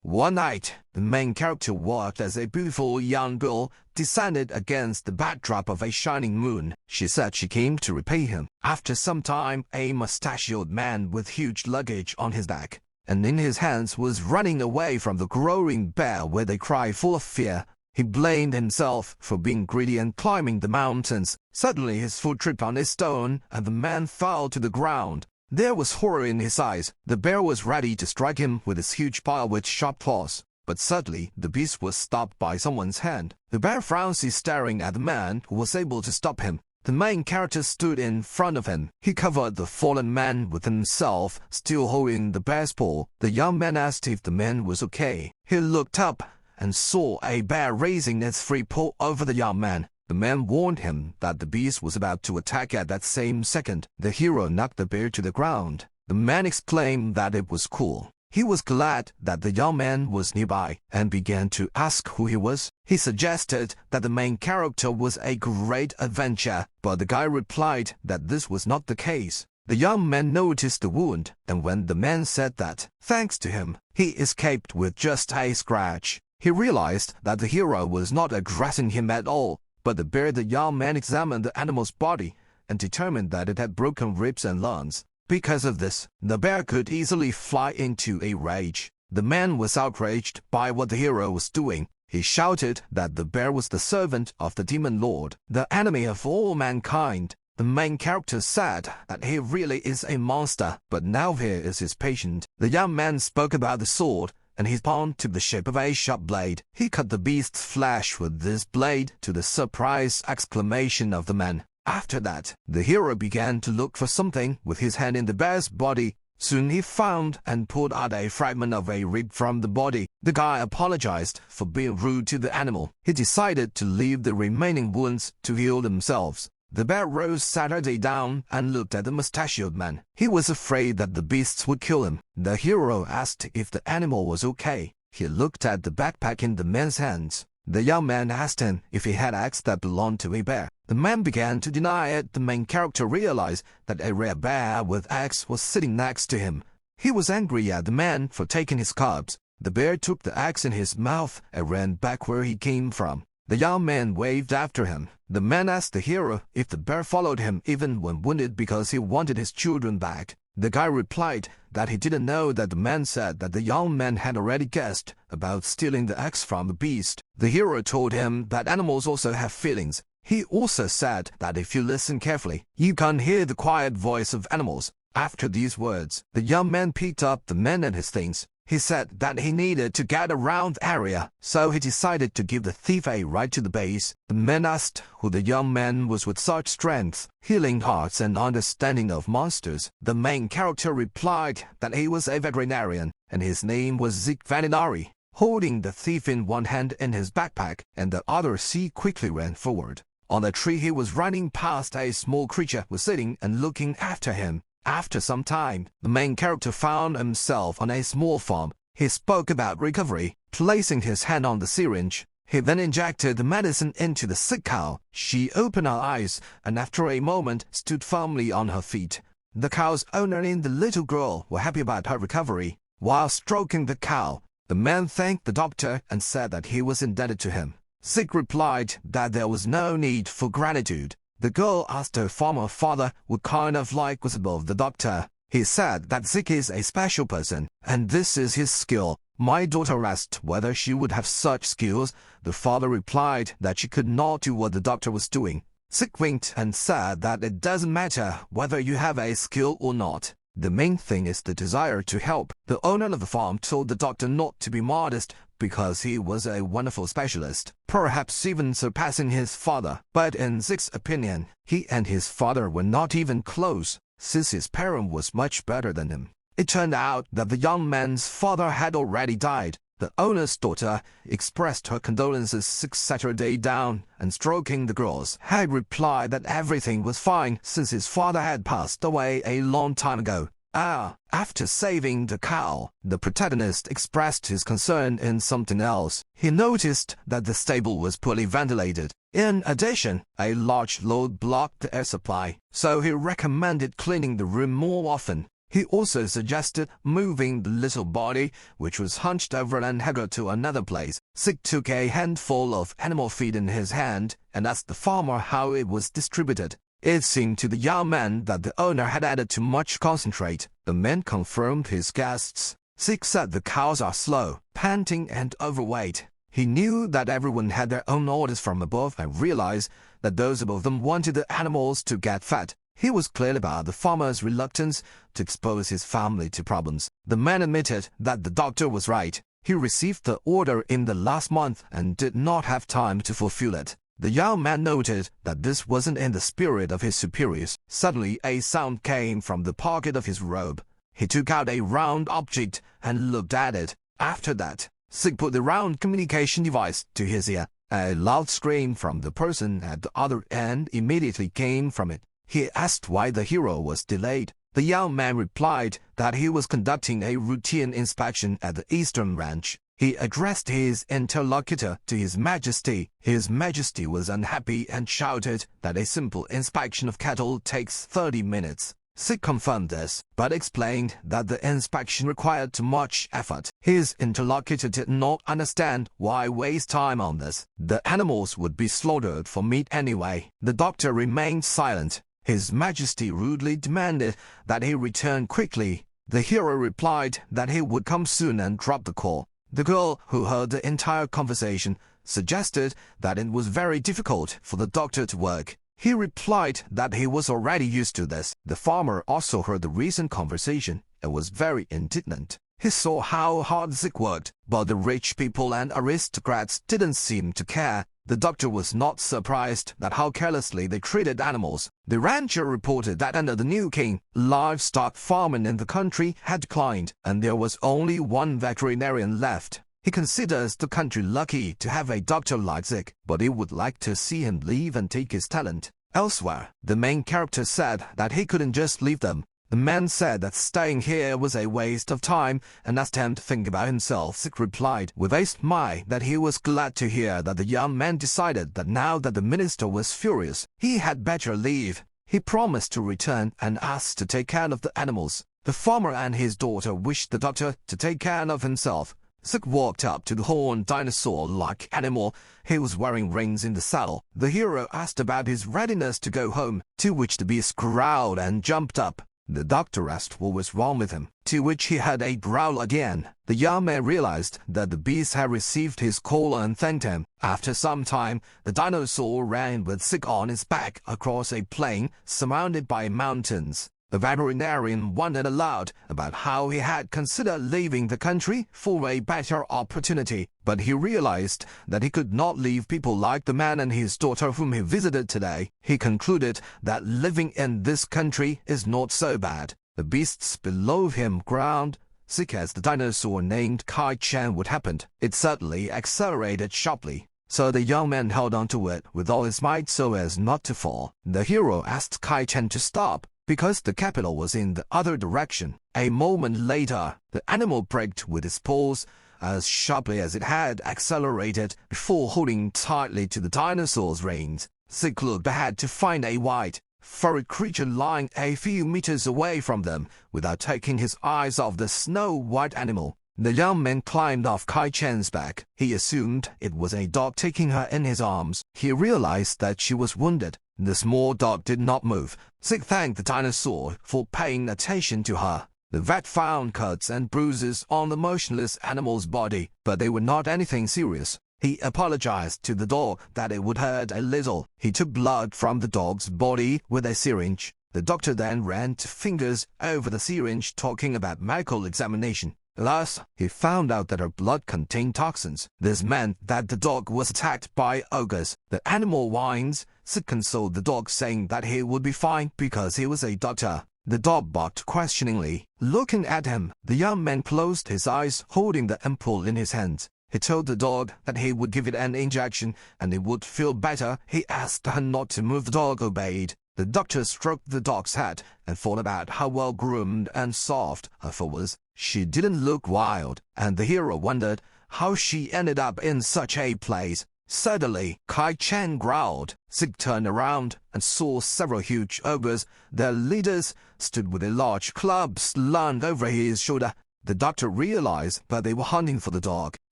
One night, the main character walked as a beautiful young girl descended against the backdrop of a shining moon. She said she came to repay him. After some time, a mustachioed man with huge luggage on his back and in his hands was running away from the growing bear with a cry full of fear. He blamed himself for being greedy and climbing the mountains. Suddenly his foot tripped on a stone and the man fell to the ground. There was horror in his eyes. The bear was ready to strike him with his huge paw with sharp claws. But suddenly, the beast was stopped by someone's hand. The bear frowned, staring at the man who was able to stop him. The main character stood in front of him. He covered the fallen man with himself, still holding the bear's paw. The young man asked if the man was okay. He looked up and saw a bear raising its free paw over the young man. The man warned him that the beast was about to attack at that same second. The hero knocked the bear to the ground. The man exclaimed that it was cool. He was glad that the young man was nearby and began to ask who he was. He suggested that the main character was a great adventurer, but the guy replied that this was not the case. The young man noticed the wound, and when the man said that, thanks to him, he escaped with just a scratch, he realized that the hero was not aggressing him at all. But the young man examined the animal's body and determined that it had broken ribs and lungs. Because of this, the bear could easily fly into a rage. The man was outraged by what the hero was doing. He shouted that the bear was the servant of the demon lord, the enemy of all mankind. The main character said that he really is a monster, but now here is his patient. The young man spoke about the sword, and his palm took the shape of a sharp blade. He cut the beast's flesh with this blade, to the surprised exclamation of the man. After that, the hero began to look for something with his hand in the bear's body. Soon he found and pulled out a fragment of a rib from the body. The guy apologized for being rude to the animal. He decided to leave the remaining wounds to heal themselves. The bear rose Saturday down and looked at the mustachioed man. He was afraid that the beasts would kill him. The hero asked if the animal was okay. He looked at the backpack in the man's hands. The young man asked him if he had axe that belonged to a bear. The man began to deny it. The main character realized that a rare bear with axe was sitting next to him. He was angry at the man for taking his cubs. The bear took the axe in his mouth and ran back where he came from. The young man waved after him. The man asked the hero if the bear followed him even when wounded because he wanted his children back. The guy replied that he didn't know that the man said that the young man had already guessed about stealing the axe from the beast. The hero told him that animals also have feelings. He also said that if you listen carefully, you can hear the quiet voice of animals. After these words, the young man picked up the man and his things. He said that he needed to get around the area, so he decided to give the thief a ride to the base. The man asked who the young man was with such strength, healing hearts, and understanding of monsters. The main character replied that he was a veterinarian, and his name was Zeke veterinarian. Holding the thief in one hand in his backpack, and the other, Zeke quickly ran forward. On a tree he was running past, a small creature was sitting and looking after him. After some time, the main character found himself on a small farm. He spoke about recovery, placing his hand on the syringe. He then injected the medicine into the sick cow. She opened her eyes and after a moment stood firmly on her feet. The cow's owner and the little girl were happy about her recovery. While stroking the cow, the man thanked the doctor and said that he was indebted to him. Zeke replied that there was no need for gratitude. The girl asked her former father what kind of light was above the doctor. He said that Zeke is a special person, and this is his skill. My daughter asked whether she would have such skills. The father replied that she could not do what the doctor was doing. Zeke winked and said that it doesn't matter whether you have a skill or not. The main thing is the desire to help. The owner of the farm told the doctor not to be modest because he was a wonderful specialist, perhaps even surpassing his father. But in Zeke's opinion, he and his father were not even close, since his parent was much better than him. It turned out that the young man's father had already died. The owner's daughter expressed her condolences 6 Saturday down, and stroking the girls, had replied that everything was fine since his father had passed away a long time ago. After saving the cow, the protagonist expressed his concern in something else. He noticed that the stable was poorly ventilated. In addition, a large load blocked the air supply, so he recommended cleaning the room more often. He also suggested moving the little body, which was hunched over and haggard, to another place. Zeke took a handful of animal feed in his hand and asked the farmer how it was distributed. It seemed to the young man that the owner had added too much concentrate. The man confirmed his guests. Zeke said the cows are slow, panting, and overweight. He knew that everyone had their own orders from above and realized that those above them wanted the animals to get fat. He was clear about the farmer's reluctance to expose his family to problems. The man admitted that the doctor was right. He received the order in the last month and did not have time to fulfill it. The young man noted that this wasn't in the spirit of his superiors. Suddenly, a sound came from the pocket of his robe. He took out a round object and looked at it. After that, Zeke put the round communication device to his ear. A loud scream from the person at the other end immediately came from it. He asked why the hero was delayed. The young man replied that he was conducting a routine inspection at the Eastern Ranch. He addressed his interlocutor to His Majesty. His Majesty was unhappy and shouted that a simple inspection of cattle takes 30 minutes. Zeke confirmed this, but explained that the inspection required too much effort. His interlocutor did not understand why waste time on this. The animals would be slaughtered for meat anyway. The doctor remained silent. His Majesty rudely demanded that he return quickly. The hero replied that he would come soon and dropped the call. The girl, who heard the entire conversation, suggested that it was very difficult for the doctor to work. He replied that he was already used to this. The farmer also heard the recent conversation and was very indignant. He saw how hard Zeke worked, but the rich people and aristocrats didn't seem to care. The doctor was not surprised at how carelessly they treated animals. The rancher reported that under the new king, livestock farming in the country had declined, and there was only one veterinarian left. He considers the country lucky to have a doctor like Zeke, but he would like to see him leave and take his talent. Elsewhere, the main character said that he couldn't just leave them. The man said that staying here was a waste of time and asked him to think about himself. Zeke replied with a smile that he was glad to hear that the young man decided that now that the minister was furious, he had better leave. He promised to return and asked to take care of the animals. The farmer and his daughter wished the doctor to take care of himself. Zeke walked up to the horned dinosaur-like animal. He was wearing rings in the saddle. The hero asked about his readiness to go home, to which the beast growled and jumped up. The doctor asked what was wrong with him, to which he had a growl again. The young man realized that the beast had received his call and thanked him. After some time, the dinosaur ran with Zeke on its back across a plain surrounded by mountains. The veterinarian wondered aloud about how he had considered leaving the country for a better opportunity, but he realized that he could not leave people like the man and his daughter whom he visited today. He concluded that living in this country is not so bad. The beasts below him growled. Zeke, as the dinosaur named Kai-chan, would happen. It suddenly accelerated sharply, so the young man held onto it with all his might so as not to fall. The hero asked Kai-chan to stop, because the capital was in the other direction. A moment later, the animal braked with its paws as sharply as it had accelerated before holding tightly to the dinosaur's reins. Zeke looked ahead to find a white, furry creature lying a few meters away from them without taking his eyes off the snow-white animal. The young man climbed off Kai-chan's back. He assumed it was a dog taking her in his arms. He realized that she was wounded. The small dog did not move. Zeke thanked the dinosaur for paying attention to her. The vet found cuts and bruises on the motionless animal's body, but they were not anything serious. He apologized to the dog that it would hurt a little. He took blood from the dog's body with a syringe. The doctor then ran two fingers over the syringe, talking about medical examination. Thus, he found out that her blood contained toxins. This meant that the dog was attacked by ogres. The animal whines. Zeke consoled the dog, saying that he would be fine because he was a doctor. The dog barked questioningly. Looking at him, the young man closed his eyes, holding the ampoule in his hands. He told the dog that he would give it an injection and it would feel better. He asked her not to move. The dog obeyed. The doctor stroked the dog's head and thought about how well-groomed and soft her fur was. She didn't look wild, and the hero wondered how she ended up in such a place. Suddenly, Kai Chen growled. Zeke turned around and saw several huge ogres. Their leaders stood with their large clubs slung over his shoulder. The doctor realized that they were hunting for the dog,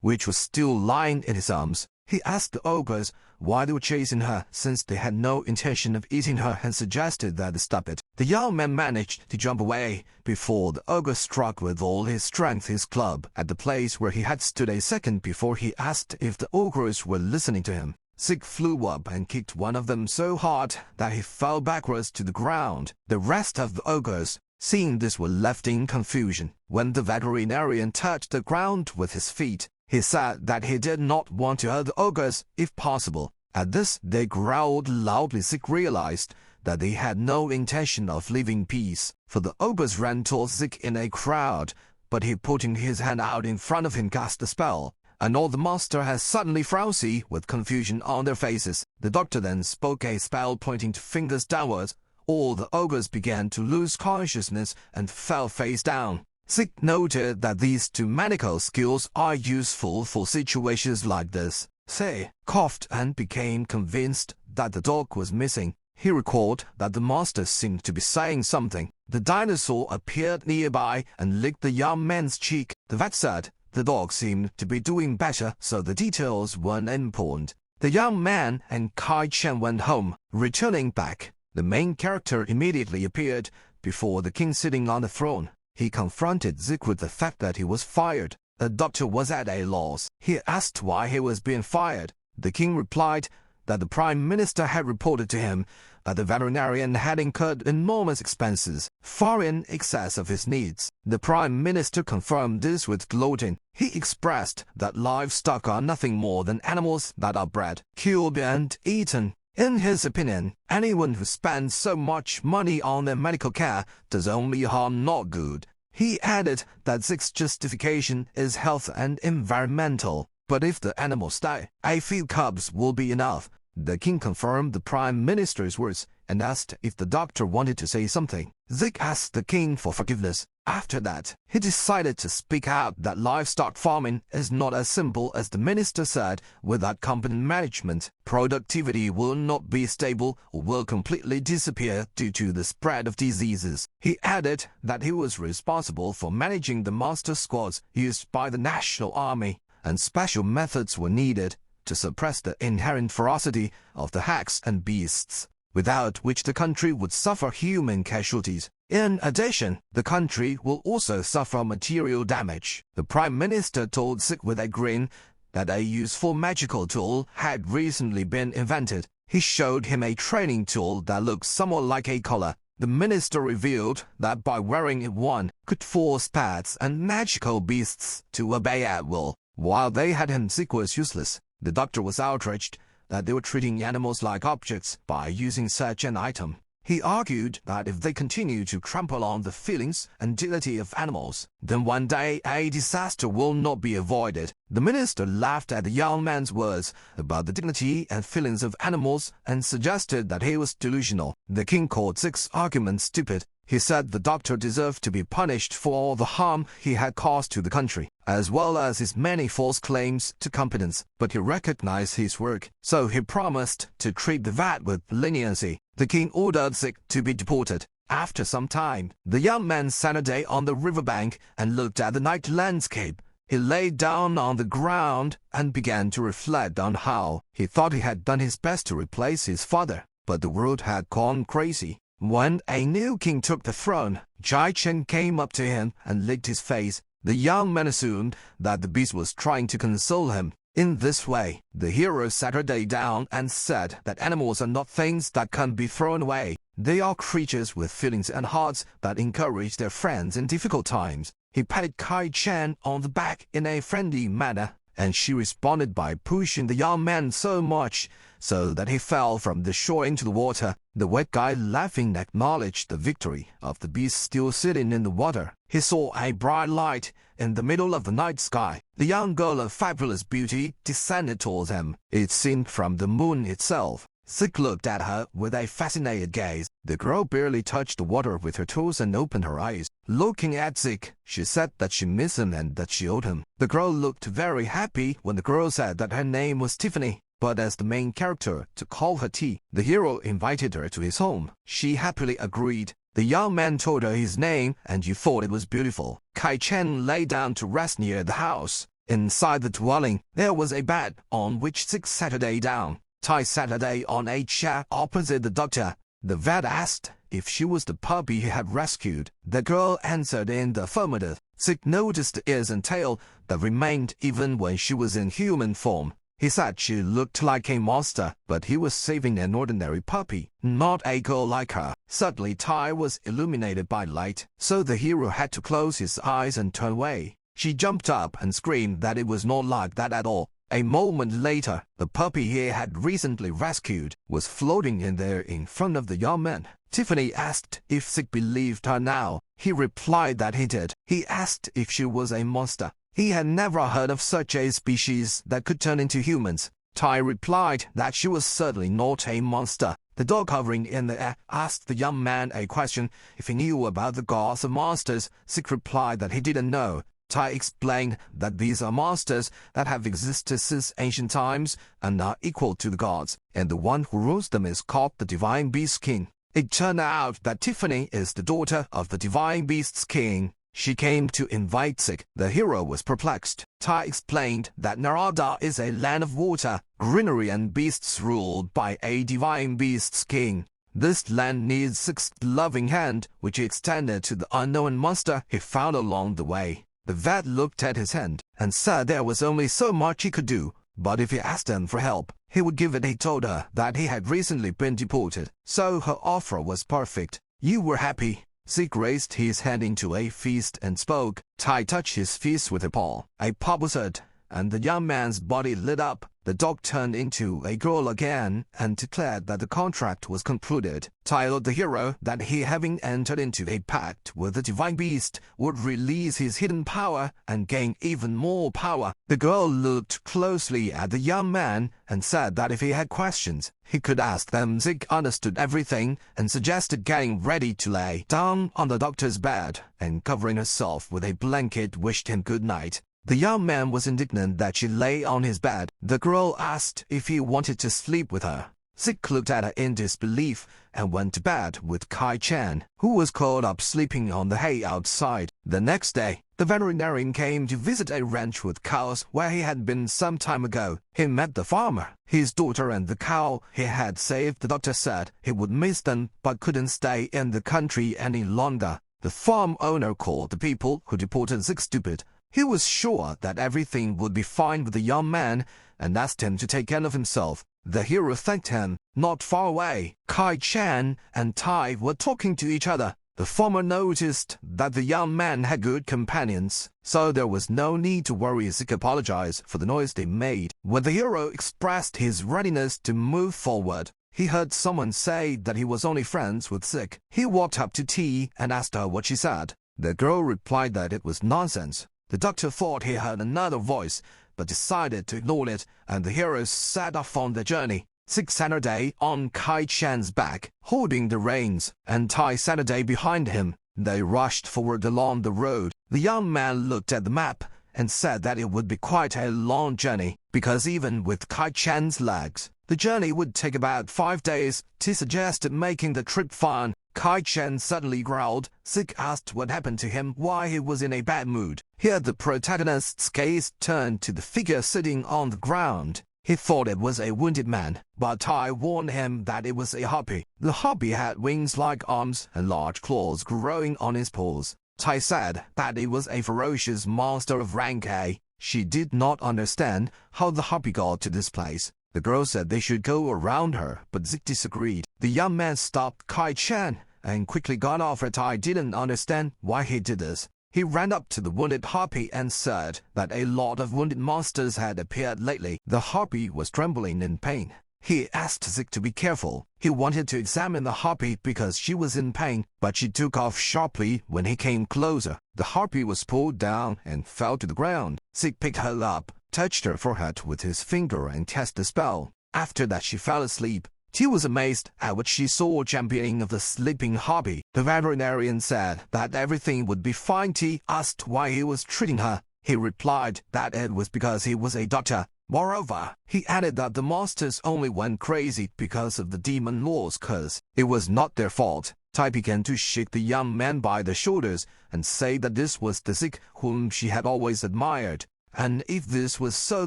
which was still lying in his arms. He asked the ogres why they were chasing her, since they had no intention of eating her, and suggested that they stop it. The young man managed to jump away before the ogre struck with all his strength his club at the place where he had stood a second before. He asked if the ogres were listening to him. Zeke flew up and kicked one of them so hard that he fell backwards to the ground. The rest of the ogres, seeing this, were left in confusion. When the veterinarian touched the ground with his feet, he said that he did not want to hurt the ogres if possible. At this, they growled loudly. Zeke realized that they had no intention of leaving peace, for the ogres ran towards Zeke in a crowd, but he, putting his hand out in front of him, cast a spell, and all the monsters had suddenly frowsy with confusion on their faces. The doctor then spoke a spell pointing to fingers downwards. All the ogres began to lose consciousness and fell face down. Zeke noted that these two medical skills are useful for situations like this. Zeke coughed and became convinced that the dog was missing. He recalled that the monster seemed to be saying something. The dinosaur appeared nearby and licked the young man's cheek. The vet said the dog seemed to be doing better, so the details weren't important. The young man and Kai Chen went home. Returning back, the main character immediately appeared before the king sitting on the throne. He confronted Zeke with the fact that he was fired. The doctor was at a loss. He asked why he was being fired. The king replied that the prime minister had reported to him that the veterinarian had incurred enormous expenses, far in excess of his needs. The prime minister confirmed this with gloating. He expressed that livestock are nothing more than animals that are bred, killed, and eaten. In his opinion, anyone who spends so much money on their medical care does only harm, not good. He added that Zeke's justification is health and environmental, but if the animals die, a few cubs will be enough. The king confirmed the prime minister's words and asked if the doctor wanted to say something. Zeke asked the king for forgiveness. After that, he decided to speak out that livestock farming is not as simple as the minister said. Without competent management, productivity will not be stable or will completely disappear due to the spread of diseases. He added that he was responsible for managing the monster squads used by the national army, and special methods were needed to suppress the inherent ferocity of the hags and beasts, without which the country would suffer human casualties. In addition, the country will also suffer material damage. The prime minister told Zeke with a grin that a useful magical tool had recently been invented. He showed him a training tool that looked somewhat like a collar. The minister revealed that by wearing it, one could force pets and magical beasts to obey at will. While they had him, Zeke was useless. The doctor was outraged that they were treating animals like objects by using such an item. He argued that if they continue to trample on the feelings and dignity of animals, then one day a disaster will not be avoided. The minister laughed at the young man's words about the dignity and feelings of animals and suggested that he was delusional. The king called Zeke's argument stupid. He said the doctor deserved to be punished for all the harm he had caused to the country, as well as his many false claims to competence, but he recognized his work, so he promised to treat the vet with leniency. The king ordered Zeke to be deported. After some time, the young man sat a day on the riverbank and looked at the night landscape. He lay down on the ground and began to reflect on how he thought he had done his best to replace his father, but the world had gone crazy. When a new king took the throne, Kai Chen came up to him and licked his face. The young man assumed that the beast was trying to console him. In this way, the hero sat her day down and said that animals are not things that can be thrown away. They are creatures with feelings and hearts that encourage their friends in difficult times. He patted Kai Chen on the back in a friendly manner, and she responded by pushing the young man so much so that he fell from the shore into the water. The wet guy, laughing, acknowledged the victory of the beast still sitting in the water. He saw a bright light in the middle of the night sky. The young girl of fabulous beauty descended towards him. It seemed from the moon itself. Zeke looked at her with a fascinated gaze. The girl barely touched the water with her toes and opened her eyes. Looking at Zeke, she said that she missed him and that she owed him. The girl looked very happy when the girl said that her name was Tiffany. but as the main character to call her tea, the hero invited her to his home. She happily agreed. The young man told her his name, and she thought it was beautiful. Kai-Chen lay down to rest near the house. Inside the dwelling, there was a bed on which Zeke sat down. Tai sat on a chair opposite the doctor. The vet asked if she was the puppy he had rescued. The girl answered in the affirmative. Zeke noticed the ears and tail that remained even when she was in human form. He said she looked like a monster, but he was saving an ordinary puppy, not a girl like her. Suddenly Tai was illuminated by light, so the hero had to close his eyes and turn away. She jumped up and screamed that it was not like that at all. A moment later, the puppy he had recently rescued was floating in there in front of the young man. Tiffany asked if Zeke believed her now. He replied that he did. He asked if she was a monster. He had never heard of such a species that could turn into humans. Tai replied that she was certainly not a monster. The dog hovering in the air asked the young man a question if he knew about the gods of monsters. Zeke replied that he didn't know. Tai explained that these are monsters that have existed since ancient times and are equal to the gods, and the one who rules them is called the Divine Beast King. It turned out that Tiffany is the daughter of the Divine Beast's King. She came to invite Zeke. The hero was perplexed. Tai explained that Narada is a land of water, greenery and beasts ruled by a Divine Beast's King. This land needs Zeke's loving hand, which he extended to the unknown monster he found along the way. The vet looked at his hand and said there was only so much he could do, but if he asked him for help, he would give it. He told her that he had recently been deported, so her offer was perfect. You were happy. Zeke raised his hand into a fist and spoke. Tai touched his fist with a paw. A pop was heard, and the young man's body lit up. The dog turned into a girl again and declared that the contract was concluded. Tai told the hero that he, having entered into a pact with the Divine Beast, would release his hidden power and gain even more power. The girl looked closely at the young man and said that if he had questions, he could ask them. Zeke understood everything and suggested getting ready to lay down on the doctor's bed, and covering herself with a blanket wished him good night. The young man was indignant that she lay on his bed. The girl asked if he wanted to sleep with her. Zeke looked at her in disbelief and went to bed with Kai-Chen, who was curled up sleeping on the hay outside. The next day, the veterinarian came to visit a ranch with cows where he had been some time ago. He met the farmer, his daughter and the cow he had saved. The doctor said he would miss them but couldn't stay in the country any longer. The farm owner called the people who deported Zeke stupid. He was sure that everything would be fine with the young man and asked him to take care of himself. The hero thanked him. Not far away, Kai-Chen and Tai were talking to each other. The former noticed that the young man had good companions, so there was no need to worry. Zeke apologized for the noise they made. When the hero expressed his readiness to move forward, he heard someone say that he was only friends with Zeke. He walked up to T and asked her what she said. The girl replied that it was nonsense. The doctor thought he heard another voice, but decided to ignore it, and the heroes set off on their journey. Zeke sat on Kai-Chan's back, holding the reins, and Tai sat behind him. They rushed forward along the road. The young man looked at the map and said that it would be quite a long journey, because even with Kai-Chan's legs, the journey would take about 5 days. He suggested making the trip fun. Kai-Chen suddenly growled. Zeke asked what happened to him, why he was in a bad mood. Here the protagonist's gaze turned to the figure sitting on the ground. He thought it was a wounded man, but Tai warned him that it was a harpy. The harpy had wings like arms and large claws growing on his paws. Tai said that it was a ferocious monster of rank A. She did not understand how the harpy got to this place. The girl said they should go around her, but Zeke disagreed. The young man stopped Kai-Chen and quickly got off. Tai didn't understand why he did this. He ran up to the wounded harpy and said that a lot of wounded monsters had appeared lately. The harpy was trembling in pain. He asked Zeke to be careful. He wanted to examine the harpy because she was in pain, but she took off sharply when he came closer. The harpy was pulled down and fell to the ground. Zeke picked her up, touched her forehead with his finger and cast the spell. After that she fell asleep. T was amazed at what she saw championing of the sleeping harpy. The veterinarian said that everything would be fine. T asked why he was treating her. He replied that it was because he was a doctor. Moreover, he added that the monsters only went crazy because of the demon lord's curse. It was not their fault. Tai began to shake the young man by the shoulders and say that this was the Zeke whom she had always admired, and if this was so,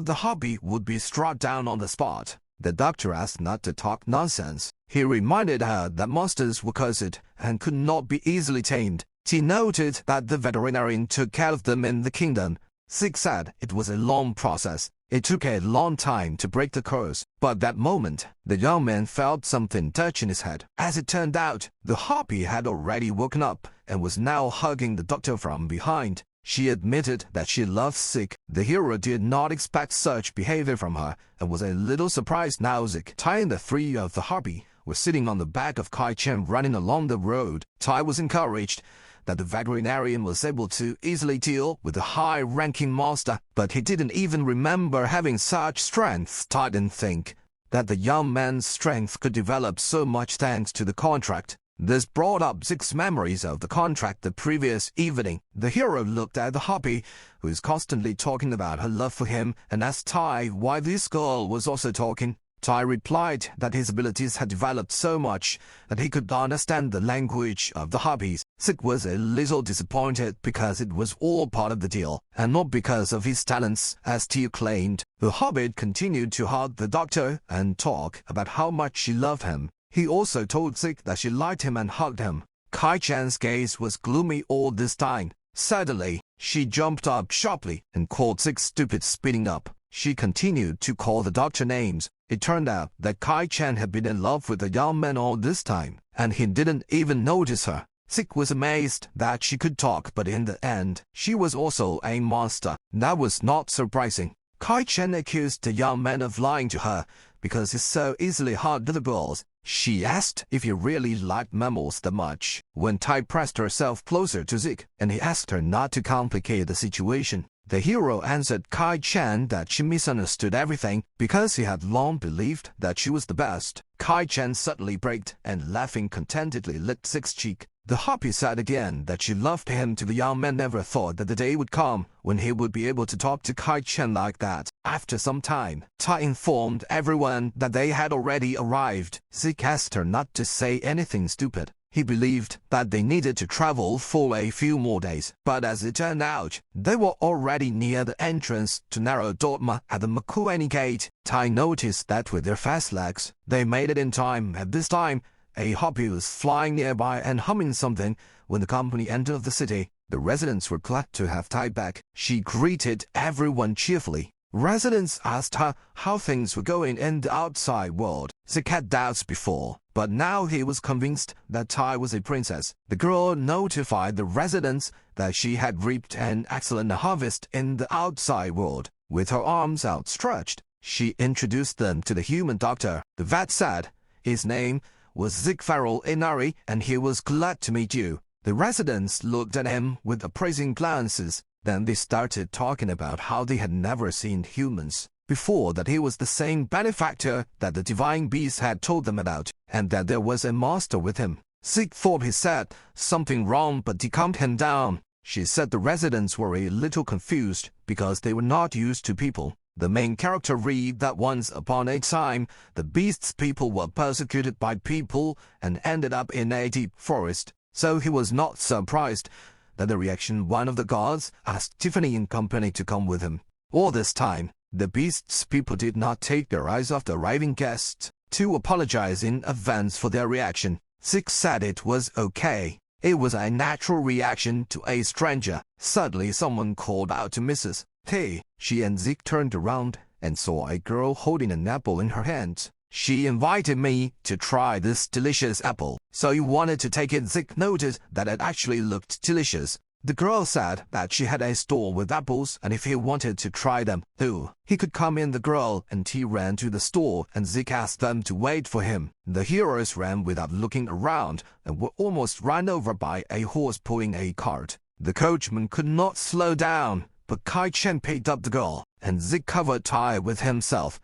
the hobby would be struck down on the spot. The doctor asked not to talk nonsense. He reminded her that monsters were cursed and could not be easily tamed. She noted that the veterinarian took care of them in the kingdom. Zeke said it was a long process. It took a long time to break the curse, but that moment, the young man felt something touch in his head. As it turned out, the harpy had already woken up and was now hugging the doctor from behind. She admitted that she loved Zeke. The hero did not expect such behavior from her and was a little surprised now. Zeke, Tai and the three of the harpy were sitting on the back of Kai Chen running along the road. Tai was encouraged that the veterinarian was able to easily deal with the high-ranking monster, but he didn't even remember having such strength. Tai didn't think that the young man's strength could develop so much thanks to the contract. This brought up Zeke's memories of the contract the previous evening. The hero looked at the harpy, who is constantly talking about her love for him, and asked Tai why this girl was also talking. Tai replied that his abilities had developed so much that he could understand the language of the harpies. Zeke was a little disappointed because it was all part of the deal, and not because of his talents, as Tia claimed. The hobbit continued to hug the doctor and talk about how much she loved him. He also told Zeke that she liked him and hugged him. Kai Chan's gaze was gloomy all this time. Suddenly, she jumped up sharply and called Zeke stupid, spitting up. She continued to call the doctor names. It turned out that Kai Chan had been in love with the young man all this time, and he didn't even notice her. Zeke was amazed that she could talk, but in the end, she was also a monster. That was not surprising. Kai Chen accused the young man of lying to her because he so easily hugged the girls. She asked if he really liked mammals that much. When Tai pressed herself closer to Zeke, and he asked her not to complicate the situation, the hero answered Kai Chen that she misunderstood everything because he had long believed that she was the best. Kai Chen suddenly braked and, laughing contentedly, licked Zeke's cheek. The harpy said again that she loved him. The young man never thought that the day would come when he would be able to talk to Kai Chen like that. After some time, Tai informed everyone that they had already arrived. Zeke asked her not to say anything stupid. He believed that they needed to travel for a few more days, but as it turned out, they were already near the entrance to narrow dogma at the Makuani gate. Tai noticed that with their fast legs, they made it in time. At this time, a harpy was flying nearby and humming something. When the company entered the city, the residents were glad to have Tai back. She greeted everyone cheerfully. Residents asked her how things were going in the outside world. Zeke had doubts before, but now he was convinced that Tai was a princess. The girl notified the residents that she had reaped an excellent harvest in the outside world. With her arms outstretched, she introduced them to the human doctor. The vet said his name was Zeke Farrell Inari, and he was glad to meet you. The residents looked at him with appraising glances. Then they started talking about how they had never seen humans before, that he was the same benefactor that the divine beast had told them about, and that there was a monster with him. Zeke thought he said something wrong, but he calmed him down. She said the residents were a little confused because they were not used to people. The main character read that once upon a time, the beast's people were persecuted by people and ended up in a deep forest, so he was not surprised that the reaction one of the gods asked Tiffany and company to come with him. All this time, the beast's people did not take their eyes off the arriving guests to apologize in advance for their reaction. Zeke said it was okay. It was a natural reaction to a stranger. Suddenly, someone called out to Mrs. T. She and Zeke turned around and saw a girl holding an apple in her hands. She invited me to try this delicious apple, so you wanted to take it. Zeke noted that it actually looked delicious. The girl said that she had a store with apples, and if he wanted to try them too, he could come in. The girl and he ran to the store, and Zeke asked them to wait for him. The heroes ran without looking around and were almost run over by a horse pulling a cart. The coachman could not slow down, but Kai Chen picked up the girl, and Zeke covered Tai with himself.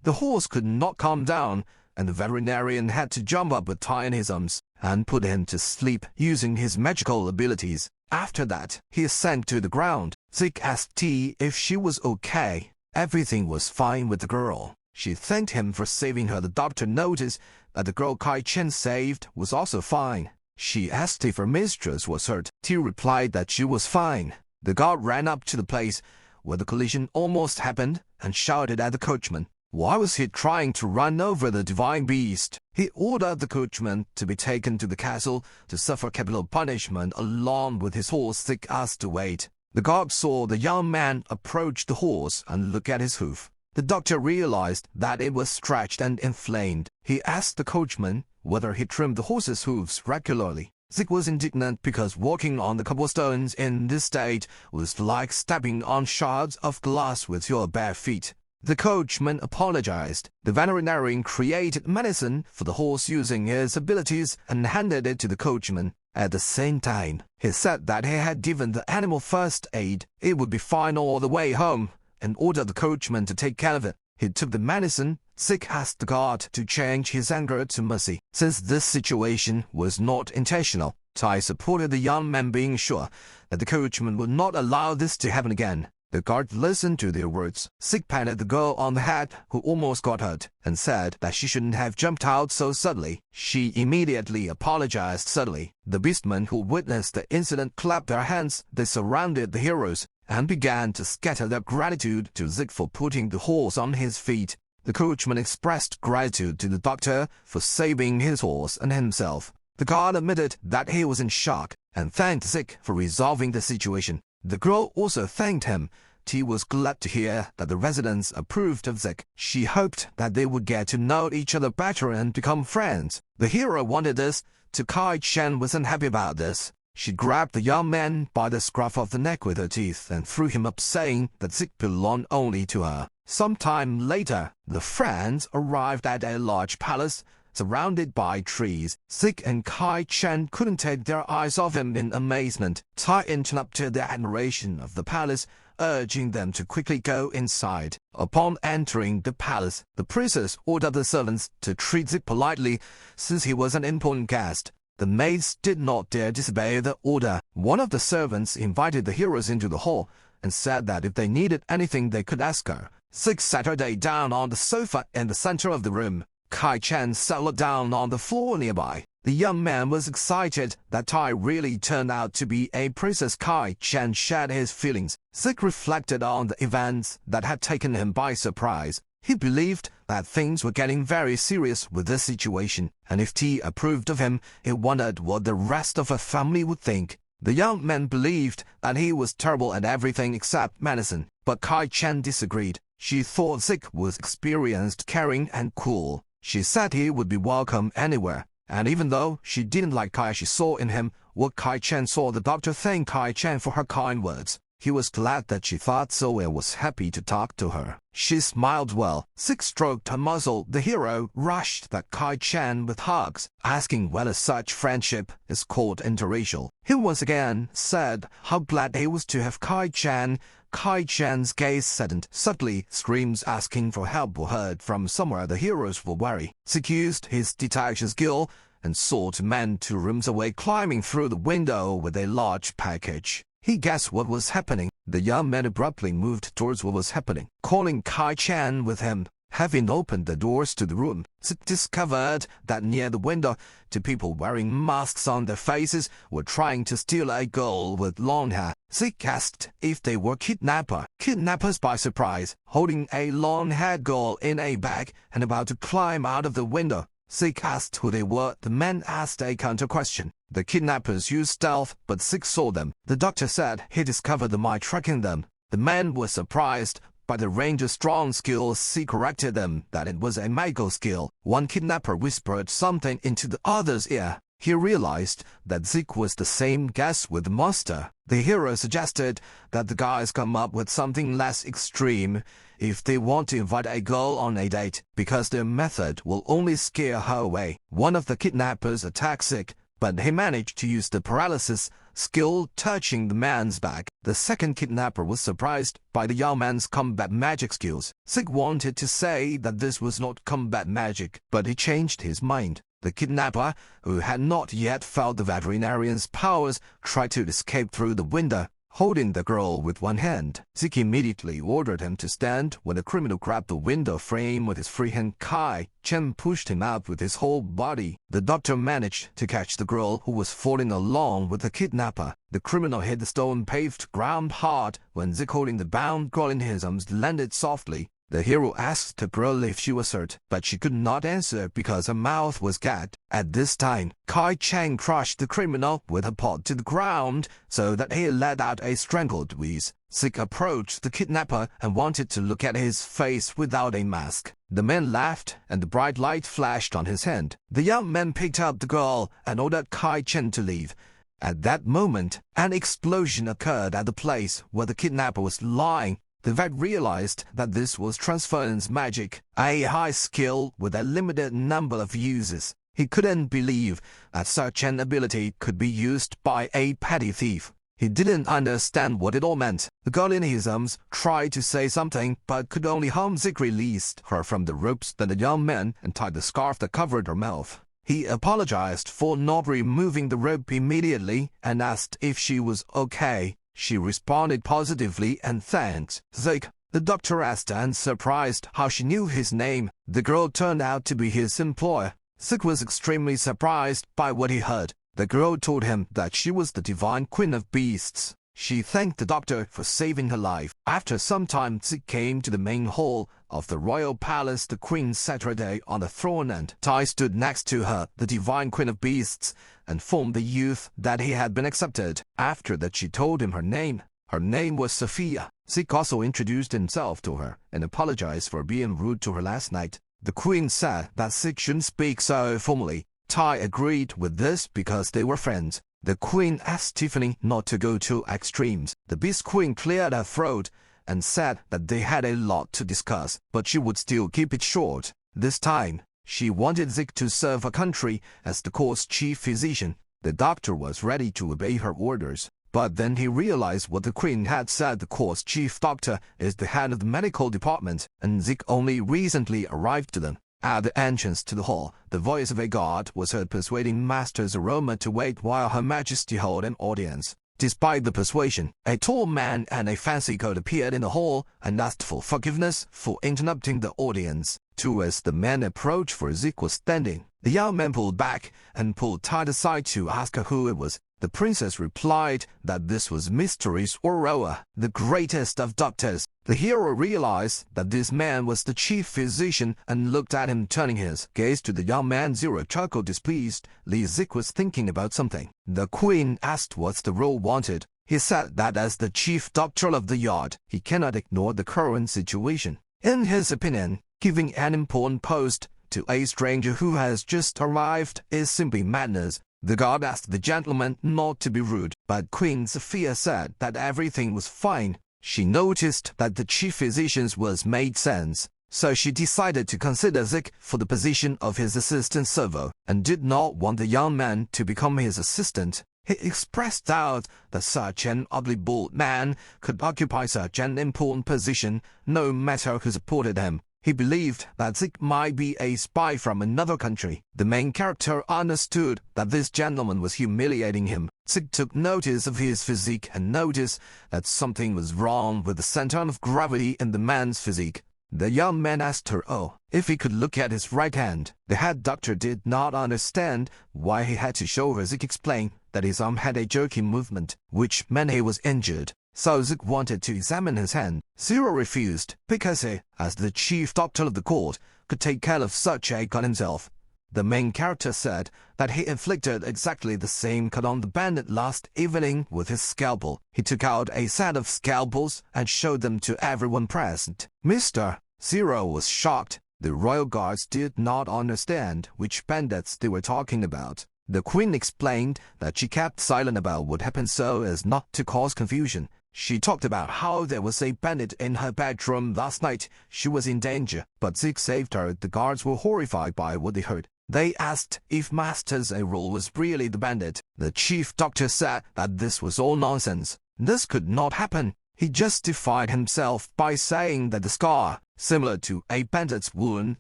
The horse could not calm down, and the veterinarian had to jump up with Tai in his arms and put him to sleep using his magical abilities. After that, he sank to the ground. Zeke asked T if she was okay. Everything was fine with the girl. She thanked him for saving her. The doctor noticed that the girl Kai Chen saved was also fine. She asked if her mistress was hurt. T replied that she was fine. The guard ran up to the place where the collision almost happened and shouted at the coachman. Why was he trying to run over the divine beast? He ordered the coachman to be taken to the castle to suffer capital punishment along with his horse Zeke asked to wait. The guard saw the young man approach the horse and look at his hoof. The doctor realized that it was scratched and inflamed. He asked the coachman whether he trimmed the horse's hooves regularly. Zeke was indignant because walking on the cobblestones in this state was like stepping on shards of glass with your bare feet. The coachman apologized. The veterinarian created medicine for the horse using his abilities and handed it to the coachman. At the same time, he said that he had given the animal first aid. It would be fine all the way home, and ordered the coachman to take care of it. He took the medicine. Zeke asked the guard to change his anger to mercy. Since this situation was not intentional, Tai supported the young man, being sure that the coachman would not allow this to happen again. The guard listened to their words. Zeke patted the girl on the head who almost got hurt and said that she shouldn't have jumped out so suddenly. She immediately apologized suddenly. The Beastmen who witnessed the incident clapped their hands. They surrounded the heroes and began to scatter their gratitude to Zeke for putting the horse on his feet. The coachman expressed gratitude to the doctor for saving his horse and himself. The guard admitted that he was in shock and thanked Zeke for resolving the situation. The girl also thanked him. T was glad to hear that the residents approved of Zeke. She hoped that they would get to know each other better and become friends. The hero wanted this. Kai Chen wasn't happy about this. She grabbed the young man by the scruff of the neck with her teeth and threw him up, saying that Zeke belonged only to her. Sometime later, the friends arrived at a large palace surrounded by trees. Zeke and Kai Chen couldn't take their eyes off him in amazement. Tai interrupted the admiration of the palace, urging them to quickly go inside. Upon entering the palace, the princess ordered the servants to treat Zeke politely since he was an important guest. The maids did not dare disobey the order. One of the servants invited the heroes into the hall and said that if they needed anything they could ask her. Zeke sat her down on the sofa in the center of the room. Kai Chen settled down on the floor nearby. The young man was excited that Tai really turned out to be a princess. Kai Chen shared his feelings. Zeke reflected on the events that had taken him by surprise. He believed that things were getting very serious with this situation, and if T approved of him, he wondered what the rest of her family would think. The young man believed that he was terrible at everything except medicine, but Kai Chen disagreed. She thought Zeke was experienced, caring, and cool. She said he would be welcome anywhere, and even though she didn't like Kai, she saw in him what Kai Chen saw. The doctor thanked Kai Chen for her kind words. He was glad that she thought so and was happy to talk to her. She smiled well. Zeke stroked her muzzle. The hero rushed at Kai Chen with hugs, asking whether such friendship is called interracial. He once again said how glad he was to have Kai Chen. Kai Chen's gaze saddened. Suddenly, screams asking for help were heard from somewhere. The heroes were wary. Zeke used his detection skill and saw two men 2 rooms away climbing through the window with a large package. He guessed what was happening. The young man abruptly moved towards what was happening, calling Kai Chen with him. Having opened the doors to the room, Zeke discovered that near the window, 2 people wearing masks on their faces were trying to steal a girl with long hair. Zeke asked if they were kidnappers by surprise, holding a long-haired girl in a bag and about to climb out of the window. Zeke asked who they were. The men asked a counter-question. The kidnappers used stealth, but Zeke saw them. The doctor said he discovered them by tracking them. The men were surprised by the ranger's strong skills. Zeke corrected them that it was a magical skill. One kidnapper whispered something into the other's ear. He realized that Zeke was the same guest with the monster. The hero suggested that the guys come up with something less extreme if they want to invite a girl on a date, because their method will only scare her away. One of the kidnappers attacked Zeke, but he managed to use the paralysis skill, touching the man's back. The second kidnapper was surprised by the young man's combat magic skills. Zeke wanted to say that this was not combat magic, but he changed his mind. The kidnapper, who had not yet felt the veterinarian's powers, tried to escape through the window. holding the girl with one hand. Zeke immediately ordered him to stand when the criminal grabbed the window frame with his free hand. Kai Chen pushed him out with his whole body. The doctor managed to catch the girl who was falling along with the kidnapper. The criminal hit the stone-paved ground hard when Zeke, holding the bound girl in his arms, landed softly. The hero asked the girl if she was hurt, but she could not answer because her mouth was gagged. At this time, Kai Chang crushed the criminal with a paw to the ground so that he let out a strangled wheeze. Zeke approached the kidnapper and wanted to look at his face without a mask. The man laughed and the bright light flashed on his hand. The young man picked up the girl and ordered Kai Chen to leave. At that moment, an explosion occurred at the place where the kidnapper was lying. The vet realized that this was transference magic, a high skill with a limited number of uses. He couldn't believe that such an ability could be used by a petty thief. He didn't understand what it all meant. The girl in his arms tried to say something, but could only hum. Zeke released her from the ropes that the young man and tied the scarf that covered her mouth. He apologized for not removing the rope immediately and asked if she was okay. She responded positively and thanked Zeke. The doctor asked and surprised how she knew his name. The girl turned out to be his employer. Zeke was extremely surprised by what he heard. The girl told him that she was the divine queen of beasts. She thanked the doctor for saving her life. After some time, Zeke came to the main hall of the royal palace. The queen sat her day on the throne and Tai stood next to her, the divine queen of beasts, and informed the youth that he had been accepted. After that, she told him her name. Her name was Sophia. Zeke also introduced himself to her and apologized for being rude to her last night. The queen said that Zeke shouldn't speak so formally. Tai agreed with this because they were friends. The queen asked Tiffany not to go to extremes. The Beast Queen cleared her throat and said that they had a lot to discuss, but she would still keep it short. This time, she wanted Zeke to serve her country as the court's chief physician. The doctor was ready to obey her orders, but then he realized what the queen had said. The court's chief doctor is the head of the medical department, and Zeke only recently arrived to them. At the entrance to the hall, the voice of a guard was heard persuading Master Zeroma to wait while Her Majesty held an audience. Despite the persuasion, a tall man and a fancy coat appeared in the hall and asked for forgiveness for interrupting the audience. As the man approached, for Zeke was standing. The young man pulled back and pulled Tai aside to ask her who it was. The princess replied that this was Mysteries Aurora, the greatest of doctors. The hero realized that this man was the chief physician and looked at him, turning his gaze to the young man. Zero chuckled displeased. Zeke was thinking about something. The queen asked what the role wanted. He said that as the chief doctor of the yard, he cannot ignore the current situation. In his opinion, giving an important post to a stranger who has just arrived is simply madness. The guard asked the gentleman not to be rude, but Queen Sophia said that everything was fine. She noticed that the chief physician's words made sense, so she decided to consider Zeke for the position of his assistant servo, and did not want the young man to become his assistant. He expressed doubt that such an ugly bald man could occupy such an important position, no matter who supported him. He believed that Zeke might be a spy from another country. The main character understood that this gentleman was humiliating him. Zeke took notice of his physique and noticed that something was wrong with the center of gravity in the man's physique. The young man asked her if he could look at his right hand. The head doctor did not understand why he had to show her. Zeke explained that his arm had a jerky movement, which meant he was injured. So Zeke wanted to examine his hand. Zero refused, because he, as the chief doctor of the court, could take care of such a cut himself. The main character said that he inflicted exactly the same cut on the bandit last evening with his scalpel. He took out a set of scalpels and showed them to everyone present. Mr. Zero was shocked. The royal guards did not understand which bandits they were talking about. The queen explained that she kept silent about what happened so as not to cause confusion. She talked about how there was a bandit in her bedroom last night. She was in danger, but Zeke saved her. The guards were horrified by what they heard. They asked if Master Enro was really the bandit. The chief doctor said that this was all nonsense. This could not happen. He justified himself by saying that the scar, similar to a bandit's wound,